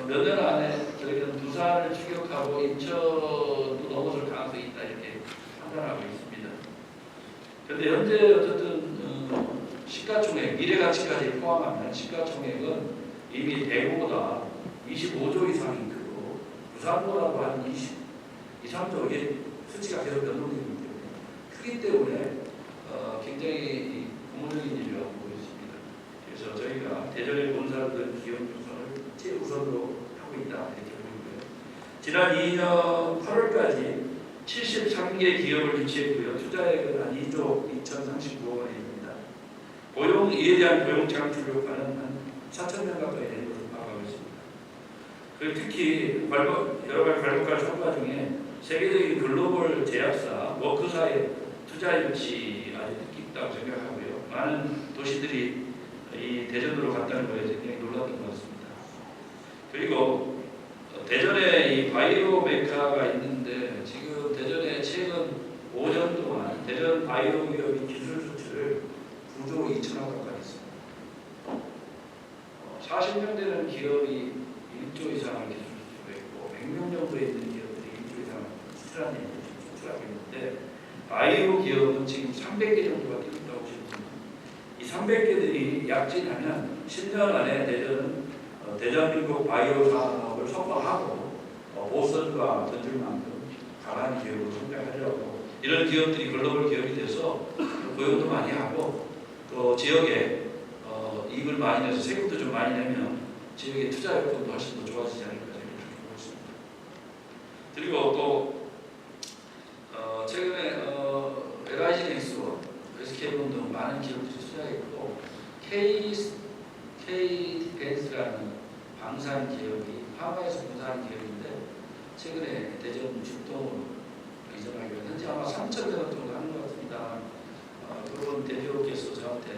몇 년 안에 저희는 부산을 추격하고 인천도 넘어설 가능성이 있다 이렇게 판단하고 있습니다. 근데 현재 어쨌든 시가총액, 미래가치까지 포함하면 시가총액은 이미 대구보다 25조 이상이 크고 부산보다도 한 2, 3조 이게 수치가 계속 변동되기 때문에 크기 때문에 굉장히 고무적인 일이라고 보고 있습니다. 그래서 저희가 대전의 본사들 기업 조성을 최우선으로 하고 있다 이렇게 보이고요. 지난 2년 8월까지 73개 기업을 유치했고요. 투자액은 한 2조 2,039억 원입니다. 고용 이에 대한 고용 창출을 하는 한 4,000명 가까이 되는 것으로 파악하고 있습니다. 그리고 특히 여러 가지 발목과 성과 중에 세계적인 글로벌 제약사 워크사의 투자 유치 아주 뜻깊 있다고 생각하고요. 많은 도시들이 이 대전으로 갔다는 거에 굉장히 놀랐던 것 같습니다. 그리고 대전에 이 바이오 메카가 있는데 지금 대전에 최근 5년 동안 대전 바이오 기업이 기술 수출을 9조 2천억 가까이 했습니다. 40명 되는 기업이 1조 이상을 기술 수출했고 100명 정도 있는 기업들이 1조 이상을 수출하는 일을 수출하고 있는데 바이오 기업은 지금 300개 정도가 뛰었다고 보시면 이 300개들이 약진하면 10년 안에 대전은 대전민국 바이오 산업을 선방하고 보선과 던질 만큼 강한 기업으로 성장하려고 이런 기업들이 글로벌 기업이 돼서 고용도 많이 하고 또 지역에 이익을 많이 내서 세금도 좀 많이 내면 지역의 투자 여건도 훨씬 더 좋아지지 않을까 생각을 보고 있습니다. 그리고 또 최근에 LIG 넥스원, SK본 등 많은 기업들이 투자했고 K-디펜스라는 방산 기업이 하와이에서 분사한 기업인데 최근에 대전 출동으로 이전하기로 현재 아마 3,000명 정도 하는 것 같습니다. 그런 대표께서 저한테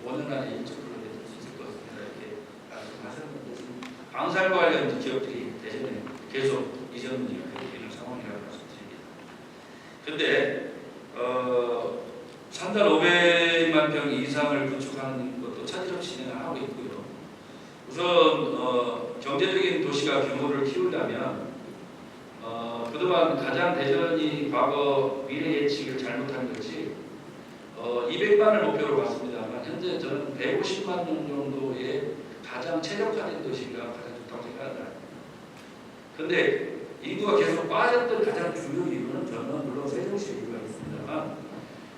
5년 안에 인적으로 될 수 있을 것 같습니다. 이렇게 말씀하셨는데 방산 관련 기업들이 대전에 계속 이전을 이루는 상황이라고 말씀드립니다. 근데 3달 500만 평 이상을 구축하는 것도 차질없이 진행을 하고 있고요. 우선 경제적인 도시가 규모를 키우려면 그동안 가장 대전이 과거 미래 예측을 잘못한 것이 200만을 목표로 봤습니다만 현재 저는 150만 명 정도의 가장 최적화된 도시가 가장 좋다고 생각합니다. 그런데 인구가 계속 빠졌던 가장 주요 이유는 저는 물론 세종시의 이유가 있습니다만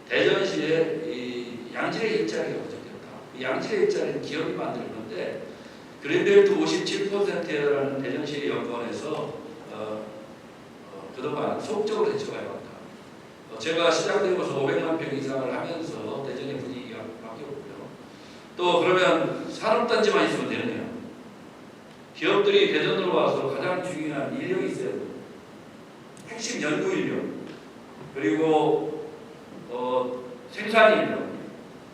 대전시에 이 양질의 일자리가 부족했다. 이 양질의 일자리는 기업이 만드는 건데 그린벨트 57%라는 대전시의 여건에서 그동안 속적으로 대처해 왔다. 제가 시작되고서 500만 평 이상을 하면서 대전의 분위기가 바뀌었고요. 또 그러면 산업단지만 있으면 되느냐? 기업들이 대전으로 와서 가장 중요한 인력이 있어야 돼요. 핵심 연구 인력, 그리고 생산 인력,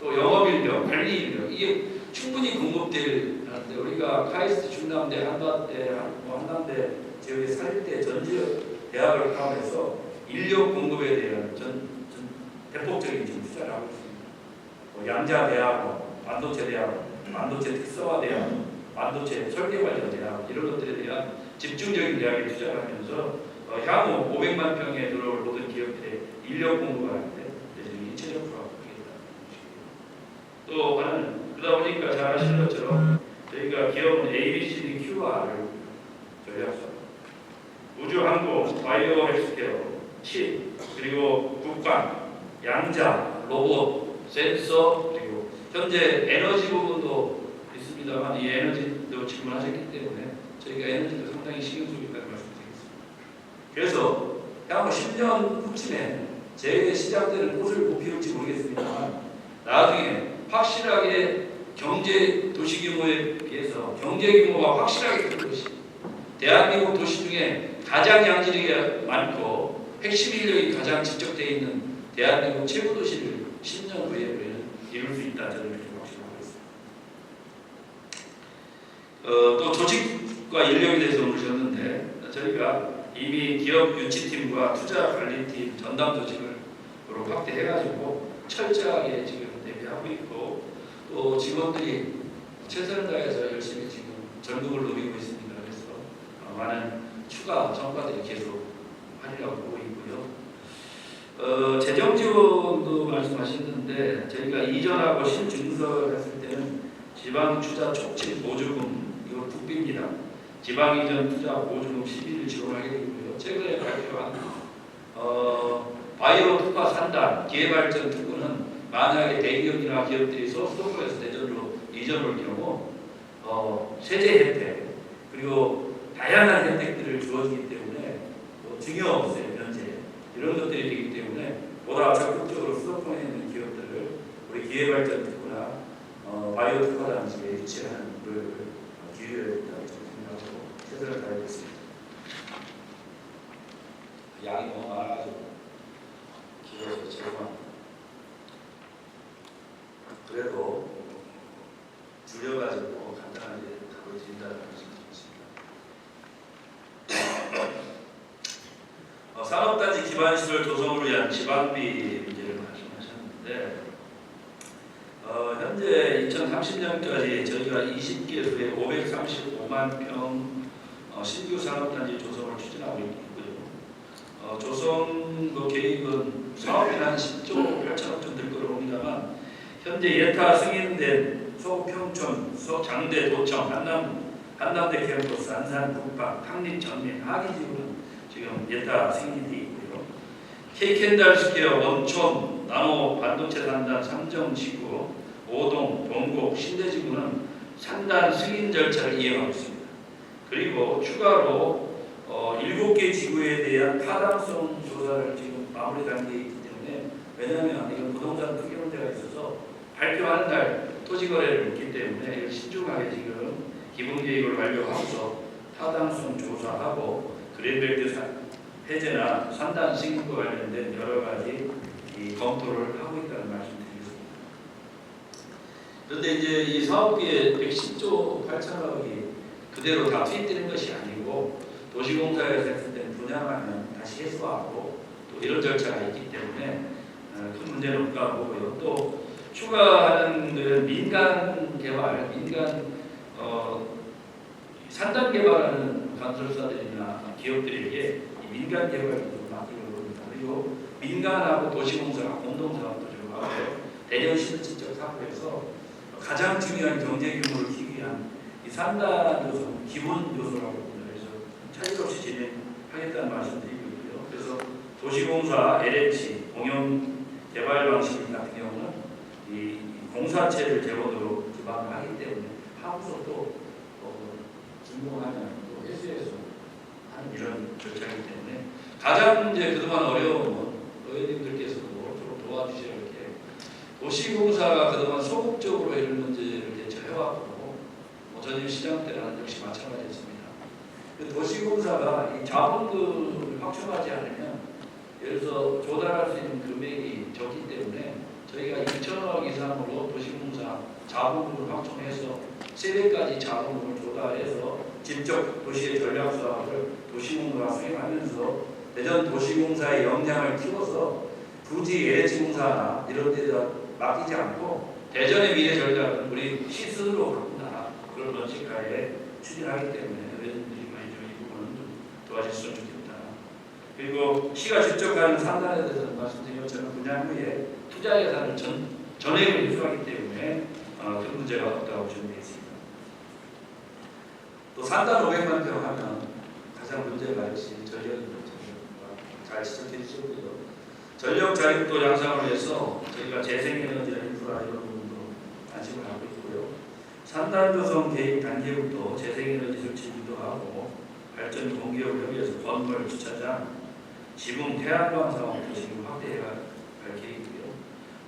또 영업인력, 관리인력 이게 충분히 공급될 하는데 우리가 카이스트 중남대, 한남대 지역의 사립대 전 지역 대학을 포함해서 인력 공급에 대한 대폭적인 지금 투자를 하고 있습니다. 양자대학, 반도체대학, 반도체 특성화대학, 반도체 설계관련대학 이런 것들에 대한 집중적인 대학에 투자를 하면서 향후 500만 평에 들어올 모든 기업들의 인력 공급을 하는데 체력화하고 있겠다. 또 하나는 그러다 보니까 잘 아시는 것처럼 저희가 기업은 ABCD QR을 전략사, 우주항공, 바이오 헬스케어, 칩, 그리고 국방, 양자, 로봇, 센서, 그리고 현재 에너지 부분도 있습니다만 이 에너지도 질문하셨기 때문에 저희가 에너지도 상당히 신경 쓰고 있다는 말씀드리겠습니다. 그래서 향후 10년 후쯤에 재시작되는 꽃을 못 피울지 모르겠습니다만 나중에 확실하게 경제 도시 규모에 비해서 경제 규모가 확실하게 큰 것이 대한민국 도시 중에 가장 양질이 많고 핵심 인력이 가장 집적되어 있는 대한민국 최고 도시를 10년 후에 우리는 이룰 수 있다 저는 이렇게 확신하고 있습니다. 또 조직과 인력에 대해서 물으셨는데 저희가 이미 기업 유치팀과 투자 관리팀 전담 조직을 확대해가지고 철저하게 지금 대비하고 있고 또 직원들이 최선을 다해서 열심히 지금 전국을 누비고 있습니다. 그래서 많은 추가 성과들이 계속 하리라고 있고요. 재정 지원도 말씀하셨는데 저희가 이전하고 신증설 했을 때는 지방 투자 촉진 보조금 이거 국비입니다. 지방 이전 투자 보조금 11일 지원하게 되고요. 최근에 발표한 바이오 특화 산단 기회발전 특구는 만약에 대기업이나 기업들이 수도권에서 대전으로 이전할 경우 세제 혜택 그리고 다양한 혜택들을 주어지기 때문에 증여세 면제 이런 것들이 되기 때문에 보다 적극적으로 수도권에 있는 기업들을 우리 기회발전 특구나 바이오 특화 단지에 유치하는 노력을 기울여야 된다고 생각하고 최선을 다하겠습니다. 양이 너무 많아가지고 길어서 죄송합니다. 그래도 줄여가지고 간단하게 답을 드린다는 말씀드리겠습니다. 산업단지 기반시설 조성을 위한 지방비 문제를 말씀하셨는데 현재 2030년까지 저희가 20개소에 535만 평 신규 산업단지 조성을 추진하고 있고요. 조성 계획은 사업비 한 10조 8천억 정 될 거로 봅니다만 현재 예타 승인된 서구 평촌, 장대 도청, 한남대 캠퍼스, 안산 북방, 탕립 전민, 하기 지구는 지금 예타 승인이 있고요. K캔달 스퀘어, 원촌, 나노 반도체 산단, 삼정지구, 오동, 동곡, 신대지구는 산단 승인 절차를 이행하고 있습니다. 그리고 추가로 7개 지구에 대한 타당성 조사를 지금 마무리 단계에 있기 때문에 왜냐하면 이건 부동산 특이 문제가 있어서 발표하는 날 토지거래를 있기 때문에 신중하게 지금 기본계획을 완료하고서 타당성 조사하고 그린벨트 해제나 산단 승인과 관련된 여러 가지 검토를 하고 있다는 말씀드리겠습니다. 그런데 이제 이 사업비에 110조 8천억이 그대로 다 투입되는 것이 아니고 도시공사에서 했을 때는 분양하면 다시 해소하고 또 이런 절차가 있기 때문에 큰 문제는 없다고 보고요. 또 추가하는 그 민간 개발, 산단 개발하는 건설사들이나 기업들에게 이 민간 개발을 좀 맡기려고 합니다. 그리고 민간하고 도시공사가 공동사업도 좀 하고 대전시는 직접 사업해서 가장 중요한 경제 규모를 키우기 위한 이 산단 요소, 기본 요소라고 봅니다. 그래서 차질 없이 진행하겠다는 말씀드리고 있고요. 그래서 도시공사, LH, 공영 개발 방식 같은 경우는 이 공사체를 재원으로 기반을 하기 때문에 하고서 또 준공하면 또 회수해서 하는 이런 절차이기 때문에 가장 이제 그동안 어려움은 의원님들께서도 좀 도와주셔야 이렇게 도시공사가 그동안 소극적으로 이런 문제를 대처해왔고 전임 시장 때는 역시 마찬가지였습니다. 도시공사가 이 자본금을 확충하지 않으면 예를 들어서 조달할 수 있는 금액이 적기 때문에 저희가 2천억 이상으로 도시공사 자본금을 확충해서 세대까지 자본금을 조달해서 직접 도시의 전략 사업을 도시공사가 수행하면서 대전 도시공사의 역량을 키워서 굳이 LH공사나 이런 데다 맡기지 않고 대전의 미래 전략은 우리 시 스스로 바꾼다. 그런 원칙하에 추진하기 때문에 의원님들이 많이 좀 이 부분은 좀 도와주셨으면 좋겠다. 그리고 시가 직접 가는 상단에 대해서 말씀드린 것처럼 분양 후에 투자 예산을 전액을 인수하기 때문에 그 문제가 없다고 준비했습니다. 또 산단 500만 평 하면 가장 문제가 있지 전력입니다. 잘 지적해 주셨고요. 전력 자립도 양상을 위해서 저희가 재생에너지나 인프라 이런 부분도 관심을 하고 있고요. 산단조성 계획 단계부터 재생에너지 설치 유도하고 발전 공기업을 협의해서 건물, 주차장, 지붕, 태양광 사업도 지금 확대해 갈 계획이고요.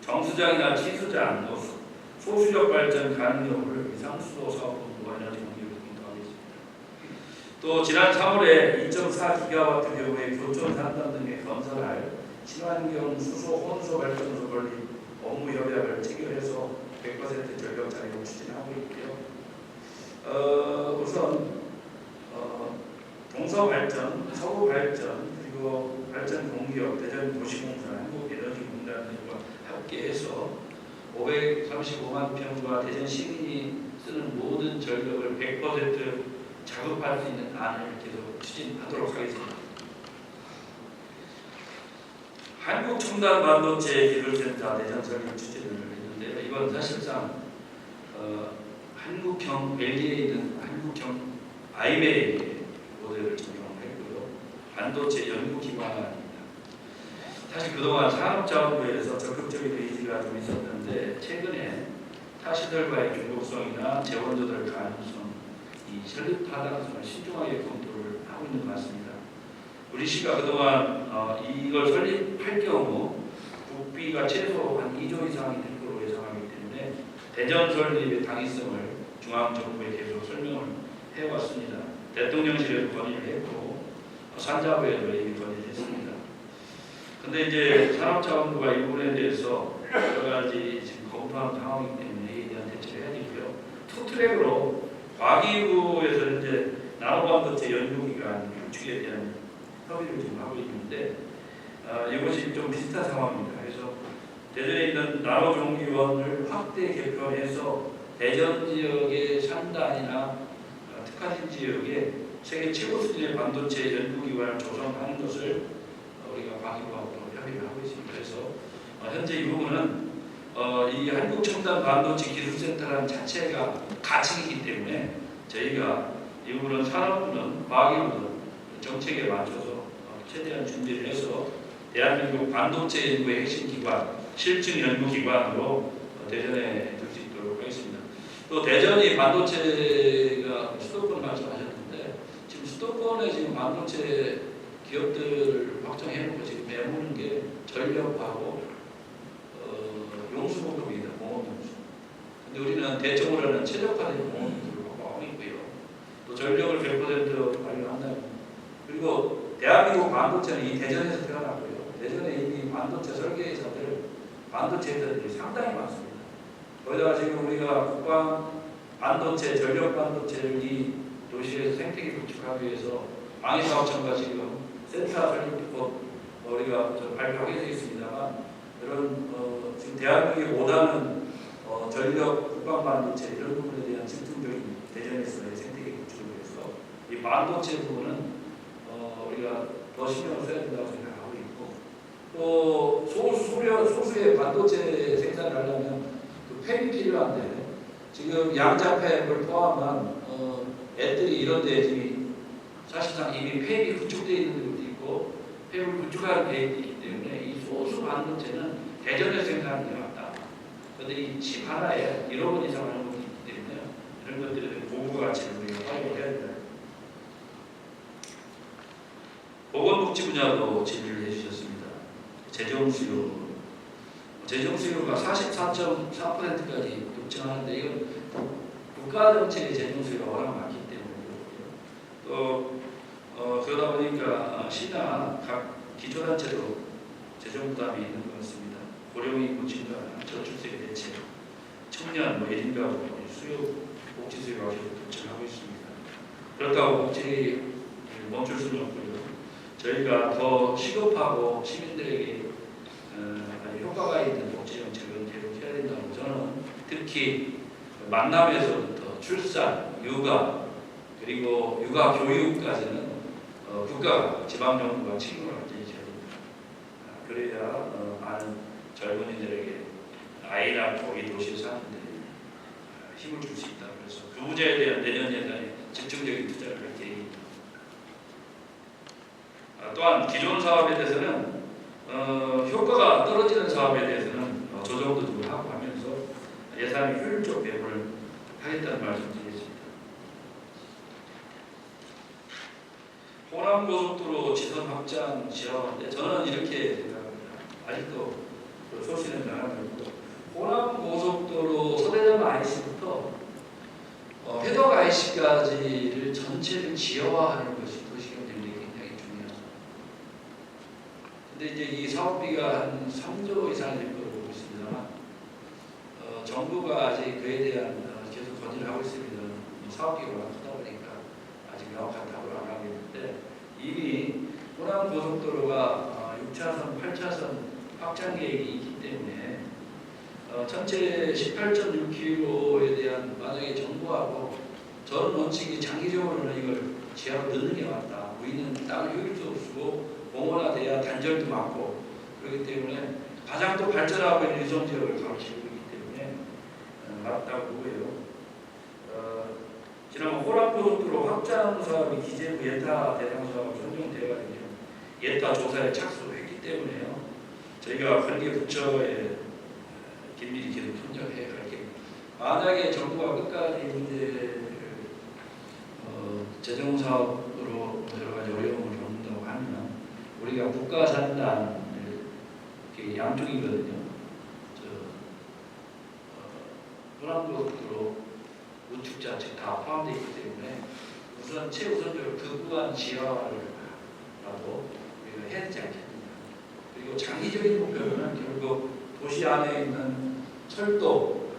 정수장이나 치수장, 소수력 발전 가능 여부를 상수도 사업본부와 에너지 공기업을 검토하겠습니다. 또 지난 3월에 2.4기가와트 규모의 교촌 산단 등에 건설할 친환경 수소 혼소 발전소 건립 업무 협약을 체결해서 100% 전력 자립을 추진하고 있고요. 우선 동서발전, 서구발전, 그리고 발전 공기업, 대전 도시공사, 한국에너지공단들과 함께해서 535만 평과 대전 시민이 쓰는 모든 전력을 100% 자급할 수 있는 안을 계속 추진하도록 하겠습니다. 한국첨단반도체 기술센터 대전 설립 추진을 했는데요. 이건 사실상 한국형 벨리에 있는 한국형 아이메이 모델을 적용했고요. 반도체 연구 기반입니다. 사실 그동안 산업자원부에서 적극적인 의지가 좀 있었는데 최근에 타시들과의 중독성이나 재원 조달 가능성, 이 설립 타당성을 신중하게 검토를 하고 있는 것 같습니다. 우리 시가 그동안 이걸 설립할 경우 국비가 최소 한 2조 이상이 될 것으로 예상하기 때문에 대전 설립의 당위성을 중앙정부에 계속 설명을 해왔습니다. 대통령실에도 건의를 했고 산자부에도 이미 건의를 했습니다. 근데 이제 산업자원부가 이 부분에 대해서 여러 가지 지금 검토하는 상황이기 때문에 이에 대한 대처를 해야 되고요. 투트랙으로 과기부에서 이제 나노반도체 연구기관 구축에 대한 협의를 지금 하고 있는데 이것이 좀 비슷한 상황입니다. 그래서 대전에 있는 나노종기원을 확대 개편해서 대전 지역의 산단이나 특화된 지역에 세계 최고 수준의 반도체 연구기관을 조성하는 것을 우리가 과기부하고 협의를 하고 있습니다. 그래서 현재 이 부분은 이 한국첨단반도체기술센터라는 자체가 가칭이기 때문에 저희가 이 부분은 산업부는 과기부는 정책에 맞춰서 최대한 준비를 해서 대한민국 반도체 연구의 핵심 기관, 실증 연구 기관으로 대전에 둘 수 있도록 하겠습니다. 또 대전이 반도체가 수도권 말씀하셨는데 지금 수도권에 지금 반도체 기업들을 확정해놓고 지금 내모는 게 전력하고 용수공급입니다. 공업용수. 근데 우리는 대청으로는 최적화된 공업용수를 확보하고 있고요. 또 전력을 100% 발휘한다면 그리고 대한민국 반도체는 이 대전에서 태어났고요. 대전에 이미 반도체 설계회사들, 반도체 회사들이 상당히 많습니다. 거기다가 지금 우리가 국방 반도체, 전력 반도체를 이 도시에서 생태계 구축하기 위해서 방위사업청과 지금 센터 설립법 우리가 발표하게 되어 있습니다만 이런 지금 대한민국이 원하는 전력 국방 반도체 이런 부분에 대한 집중적인 대전에서의 생태계 구축을 위해서 이 반도체 부분은 우리가 더 신경을 써야 된다고 생각하고 있고 또 소수의 반도체 생산을 하려면 그 팹이 필요한데 지금 양자팹을 포함한 애들이 이런 데 지금 사실상 이미 팹이 구축되어 있는 것도 있고 팹을 구축하는 계획이 있기 때문에 이 소수 반도체는 대전에서 생산하는 게 맞다. 그런데 이 칩 하나에 1억 원 이상 하는 것도 있기 때문에 이런 것들에 대한 보고 가치를 우리가 활용을 해야 된다. 보건복지 분야도 질의를 해주셨습니다. 재정수요가 44.4%까지 급증하는데 이건 국가 정책의 재정수요가 워낙 많기 때문에 또 그러다 보니까 시나 각 기초단체도 재정 부담이 있는 것 같습니다. 고령이 고침도 않은 저출생 대책, 청년 1인 가구, 수요 복지 수요가 계속 급증하고 있습니다. 그렇다고 복지를 멈출 수는 없고요. 저희가 더 시급하고 시민들에게 효과가 있는 복지 정책을 계속 해야 된다고 저는 특히 만남에서부터 출산, 육아 그리고 육아 교육까지는 국가가 지방정부가 책임을 완전히 져야 됩니다. 그래야 많은 젊은이들에게 아이랑 거기 도시에 사는데 힘을 줄 수 있다. 그래서 그 문제에 대한 내년 예산에 집중적인 투자를 할 계획입니다. 또한 기존 사업에 대해서는 효과가 떨어지는 사업에 대해서는 조정도 좀 하고 하면서 예산의 효율적 배분을 하겠다는 말씀드리겠습니다. 호남고속도로 지선 확장 지하화인데 저는 이렇게 생각합니다. 아직도 그 소신은 나가고 호남고속도로 서대전 IC부터 회덕 IC까지를 전체를 지하화하는 것이 도시경제에 굉장히 중요하다. 근데 이제 이 사업비가 한 3조 이상이 될 거로 보고 있습니다만 정부가 아직 그에 대한 계속 건의를 하고 있습니다. 사업비가 워낙 크다 보니까 아직 명확한 답을 안 하고 있는데 이미 호남고속도로가 6차선, 8차선 확장 계획이 있기 때문에 전체 18.6km에 대한 만약에 정부하고 저는 원칙이 장기적으로는 이걸 지하로 넣는 게 맞다. 우리는 땅을 효율적으로 쓰고 공원화돼야 단절도 많고 그렇기 때문에 가장 또 발전하고 있는 유성 지역을 가로치고 있기 때문에 맞다고 보고요. 지난번 호남고속도로 확장 사업이 기재부 예타 대상 사업 선정되어가지고 예타 조사에 착수했기 때문에요. 저희가 관계 부처에 긴밀히 계속 협력해 갈 겁니다. 만약에 정부가 끝까지 문제를 재정 사업으로 여러 가지 어려움을 겪는다고 하면 우리가 국가 산단을 양쪽이거든요. 호남고속도로 우측 좌측 다 포함되어 있기 때문에 우선 최우선적으로 그 구간 지하화를 라도 우리가 해야 되지 않겠느냐. 그리고 장기적인 목표는 결국 도시 안에 있는 철도,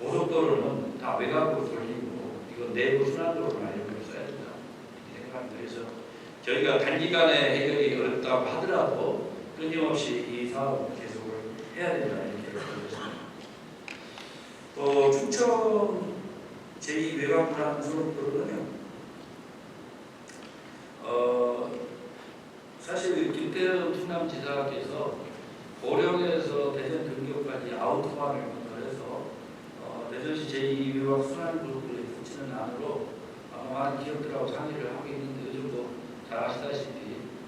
고속도로는 다 외곽으로 돌리고 이건 내부 순환도로나 이런 걸 써야 된다 이렇게 생각합니다. 그래서 저희가 단기간에 해결이 어렵다고 하더라도 끊임없이 이 사업을 계속을 해야 된다 이렇게 보겠습니다. 충청 제2외곽 고속도로는요. 사실 김태현 충남지사께서 고령에서 대전 근교까지 아우토반을 건설해서 대전시 제2외곽 순환고속도로에 붙이는 안으로 많은 기업들하고 상의를 하고 있는데 요즘도 잘 아시다시피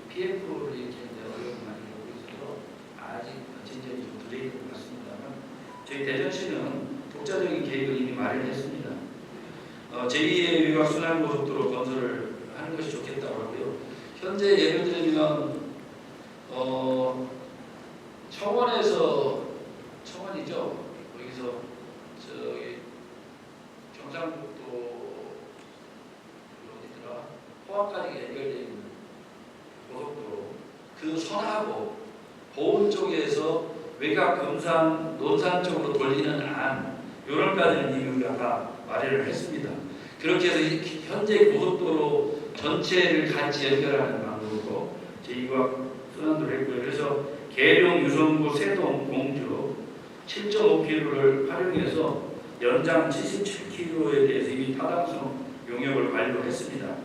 PF를 이렇게 어려움을 많이 겪고 있어서 아직 진전이 좀 부재인 것 같습니다만 저희 대전시는 독자적인 계획을 이미 마련했습니다. 제2의 외곽 순환고속도로 건설을 하는 것이 좋겠다고 하고요. 현재 예를 들면 청원이죠. 거기서 저기 경상북도 어디더라 포항까지 연결되어 있는 고속도로 그 선하고 보은 쪽에서 외곽 금산 논산 쪽으로 돌리는 안 요런까지는 이미 우리가 다 마련을 했습니다. 그렇게 해서 현재 고속도로 전체를 같이 연결하는 방법으로 제2과 순환도를 했고요. 그래서 계룡, 유성구, 세동, 공주 7.5km를 활용해서 연장 77km에 대해서 이미 타당성 용역을 완료했습니다.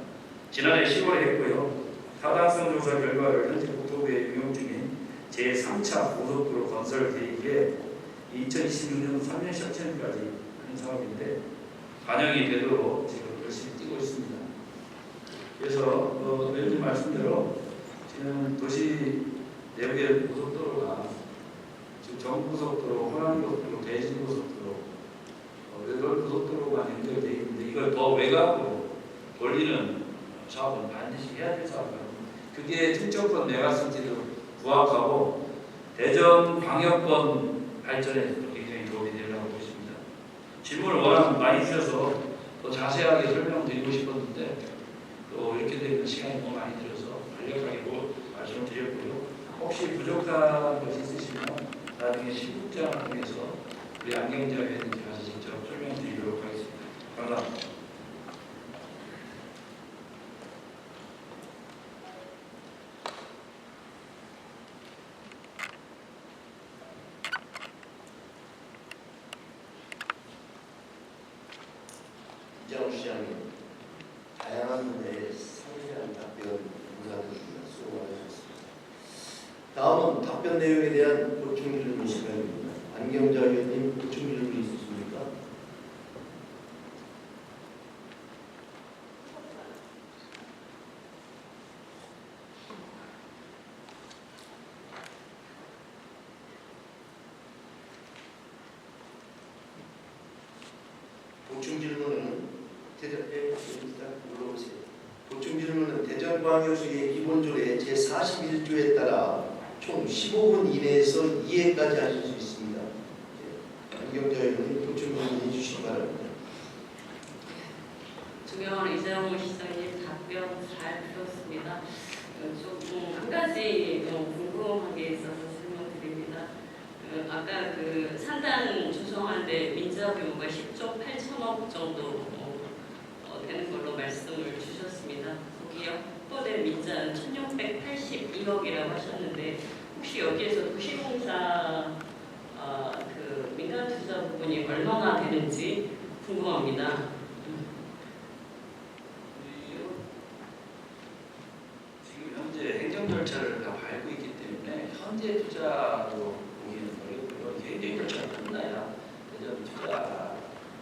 지난해 10월에 했고요. 타당성 조사 결과를 현재 국토부에 용역 중인 제3차 고속도로 건설 계획에 2026년 3년 시작까지 하는 사업인데 반영이 되도록 지금 열심히 뛰고 있습니다. 그래서 매주 말씀대로 지금 도시 내부의 고속도로가 지금 정부고속도로, 호남고속도로, 대진고속도로 여러 고속도로가 연결되어 있는데 이걸 더 외곽으로 돌리는 사업은 반드시 해야 될 사업입니다. 그게 특정권 메가시티도 부합하고 대전 광역권 발전에 굉장히 도움이 되려고 보고 있습니다. 질문을 워낙 많이 주셔서 더 자세하게 설명드리고 싶었는데 또 이렇게 되면 시간이 너무 많이 들어서 간략하게 말씀을 드렸고요. 혹시 부족한 것이 있으시면 나중에 신국장을 통해서 우리 안경자 회장님께 가서 직접 설명드리도록 하겠습니다. 감사합니다. 이장우 시장님, 다양한 분야의 상세한 답변 감사드립니다. 수고 많으셨습니다. 다음은 답변 내용에 대한 보충 질문 시간입니다. 안경자 의원님, 보충 질문 있으십니까? 보충 질문은 물어보세요. 보충 질문은 대전광역시의 기본조례 제41조에 따라 총 15분 이내에서 이해까지 하실 수 있습니다. 안경자 의원님 보충 질문해 주시기 바랍니다. 존경하는 이장우 시장님 답변 잘 들었습니다. 조금 한 가지 궁금한 게 있어서 설명드립니다. 아까 그 산단 조성하는데 민자 규모가 10조 8천억 정도 되는 걸로 말씀을 주셨습니다. 거기 확보된 민자는 1682억이라고 하셨는데 혹시 여기에서 도시공사 그 민간 투자 부분이 얼마나 되는지 궁금합니다. 지금 현재 행정 절차를 다 밟고 있기 때문에 현재 투자로 보기는 어렵고요. 행정 절차가 끝나야 대전 투자가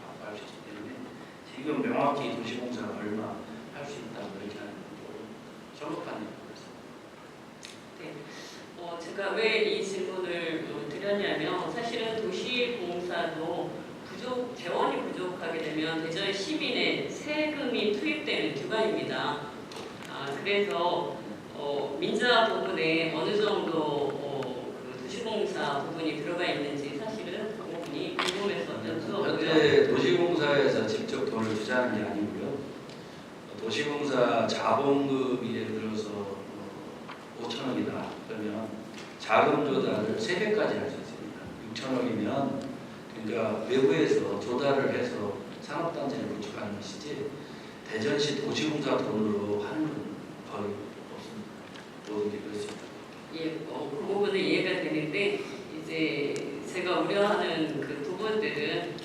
확보할 수 있기 때문에 지금 명확히 도시공사가 얼마 할 수 있다고 그렇게 하는 건 성급한 일이었습니다. 제가 왜 이 질문을 드렸냐면 사실은 도시공사도 재원이 부족하게 되면 대전 시민의 세금이 투입되는 기관입니다. 그래서 민자 부분에 어느 정도 그 도시공사 부분이 들어가 있는지 사실은 그 부분이 궁금해서 여쭤보고요. 현재 도시공사에서 직접 돈을 투자하는 게 아니고요. 도시공사 자본금이 예를 들어서 5천억이다 그러면 자금 조달을 3배까지 할 수 있습니다. 6천억이면 그러니까 외부에서 조달을 해서 산업단지를 구축하는 것이지 대전시 도시공사 돈으로 하는 건 거의 없습니다. 모든 게 그렇습니다. 예, 그 부분은 이해가 되는데 이제 제가 우려하는 그 부분들은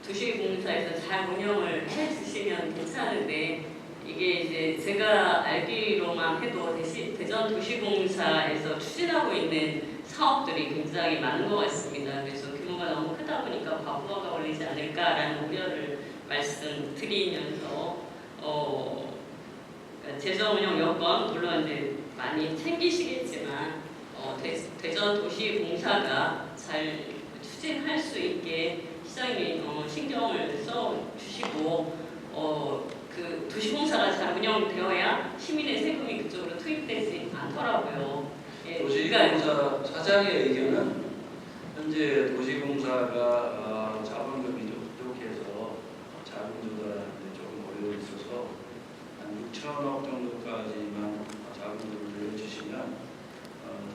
도시공사에서 잘 운영을 해주시면 괜찮은데 이게 이제 제가 알기로만 해도 대전 도시공사에서 추진하고 있는 사업들이 굉장히 많은 것 같습니다. 그래서 규모가 너무 크다 보니까 과부하가 걸리지 않을까라는 우려를 말씀드리면서 그러니까 재정 운영 여건 물론 이제 많이 챙기시겠지만 대전 도시공사가 잘 추진할 수 있게 시장이 신경을 써 주시고 그 도시공사가 잘 운영되어야 시민의 세금이 그쪽으로 투입되지 않더라고요. 예, 도시공사 사장의 의견은 현재 도시공사가 자본금이 좀 부족해서 자금 조달하는데 조금 어려움이 있어서 한 6천억 정도까지만 자금을 늘려주시면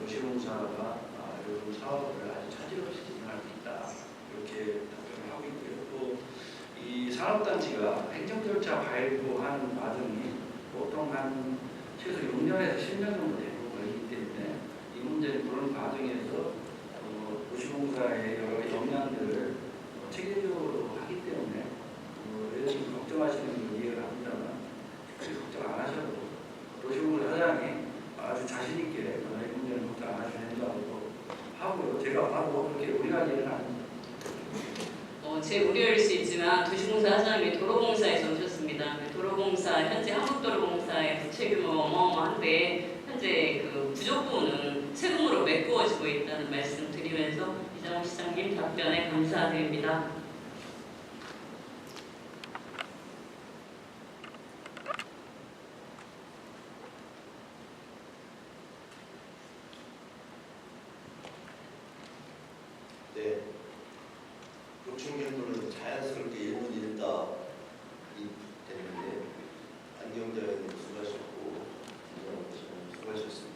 도시공사가 이런 사업을 아주 차질 없이 진행할 수 있다 이렇게 답변을 하고 있고요. 또 이 산업단지가 행정 절차 밟고 하는 과정이 보통 한 최소 6년에서 10년 정도 되고 걸리기 때문에 이 문제는 그런 과정에서 도시공사의 여러 역량들을 체계적으로 하기 때문에 여러분 걱정하시는 걸 이해를 합니다만 특별히 걱정 안 하셔도 도시공사 사장이 아주 자신 있게 이 문제는 걱정 안 하셔도 된다고 하고요. 제가 바로 그렇게 우려할 일은 아닙니다. 제 우려일 수 있지만 도시공사 사장님이 도로공사에서 오셨습니다. 도로공사 현재 한국도로공사의 부채 규모가 어마어마한데 현재 그 부족 부분은 세금으로 메꾸어지고 있다는 말씀 드리면서 이장우 시장님 답변에 감사드립니다. 네. 보충 질문은 자연스럽게 1분 1답이 되는데 안경자 의원님 수고하셨고 이장우 시장님 수고하셨습니다.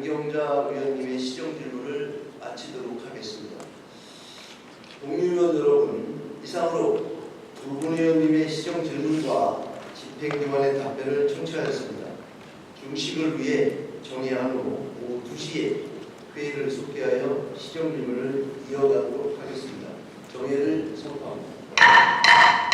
안경자 의원님의 시정 질문을 마치도록 하겠습니다. 동의원 여러분, 이상으로 두 분 의원님의 시정 질문과 집행기관의 답변을 청취하였습니다. 중식을 위해 정의한 후 오후 2시에 회의를 속개하여 시정 질문을 이어가도록 하겠습니다. 정회를 선포합니다.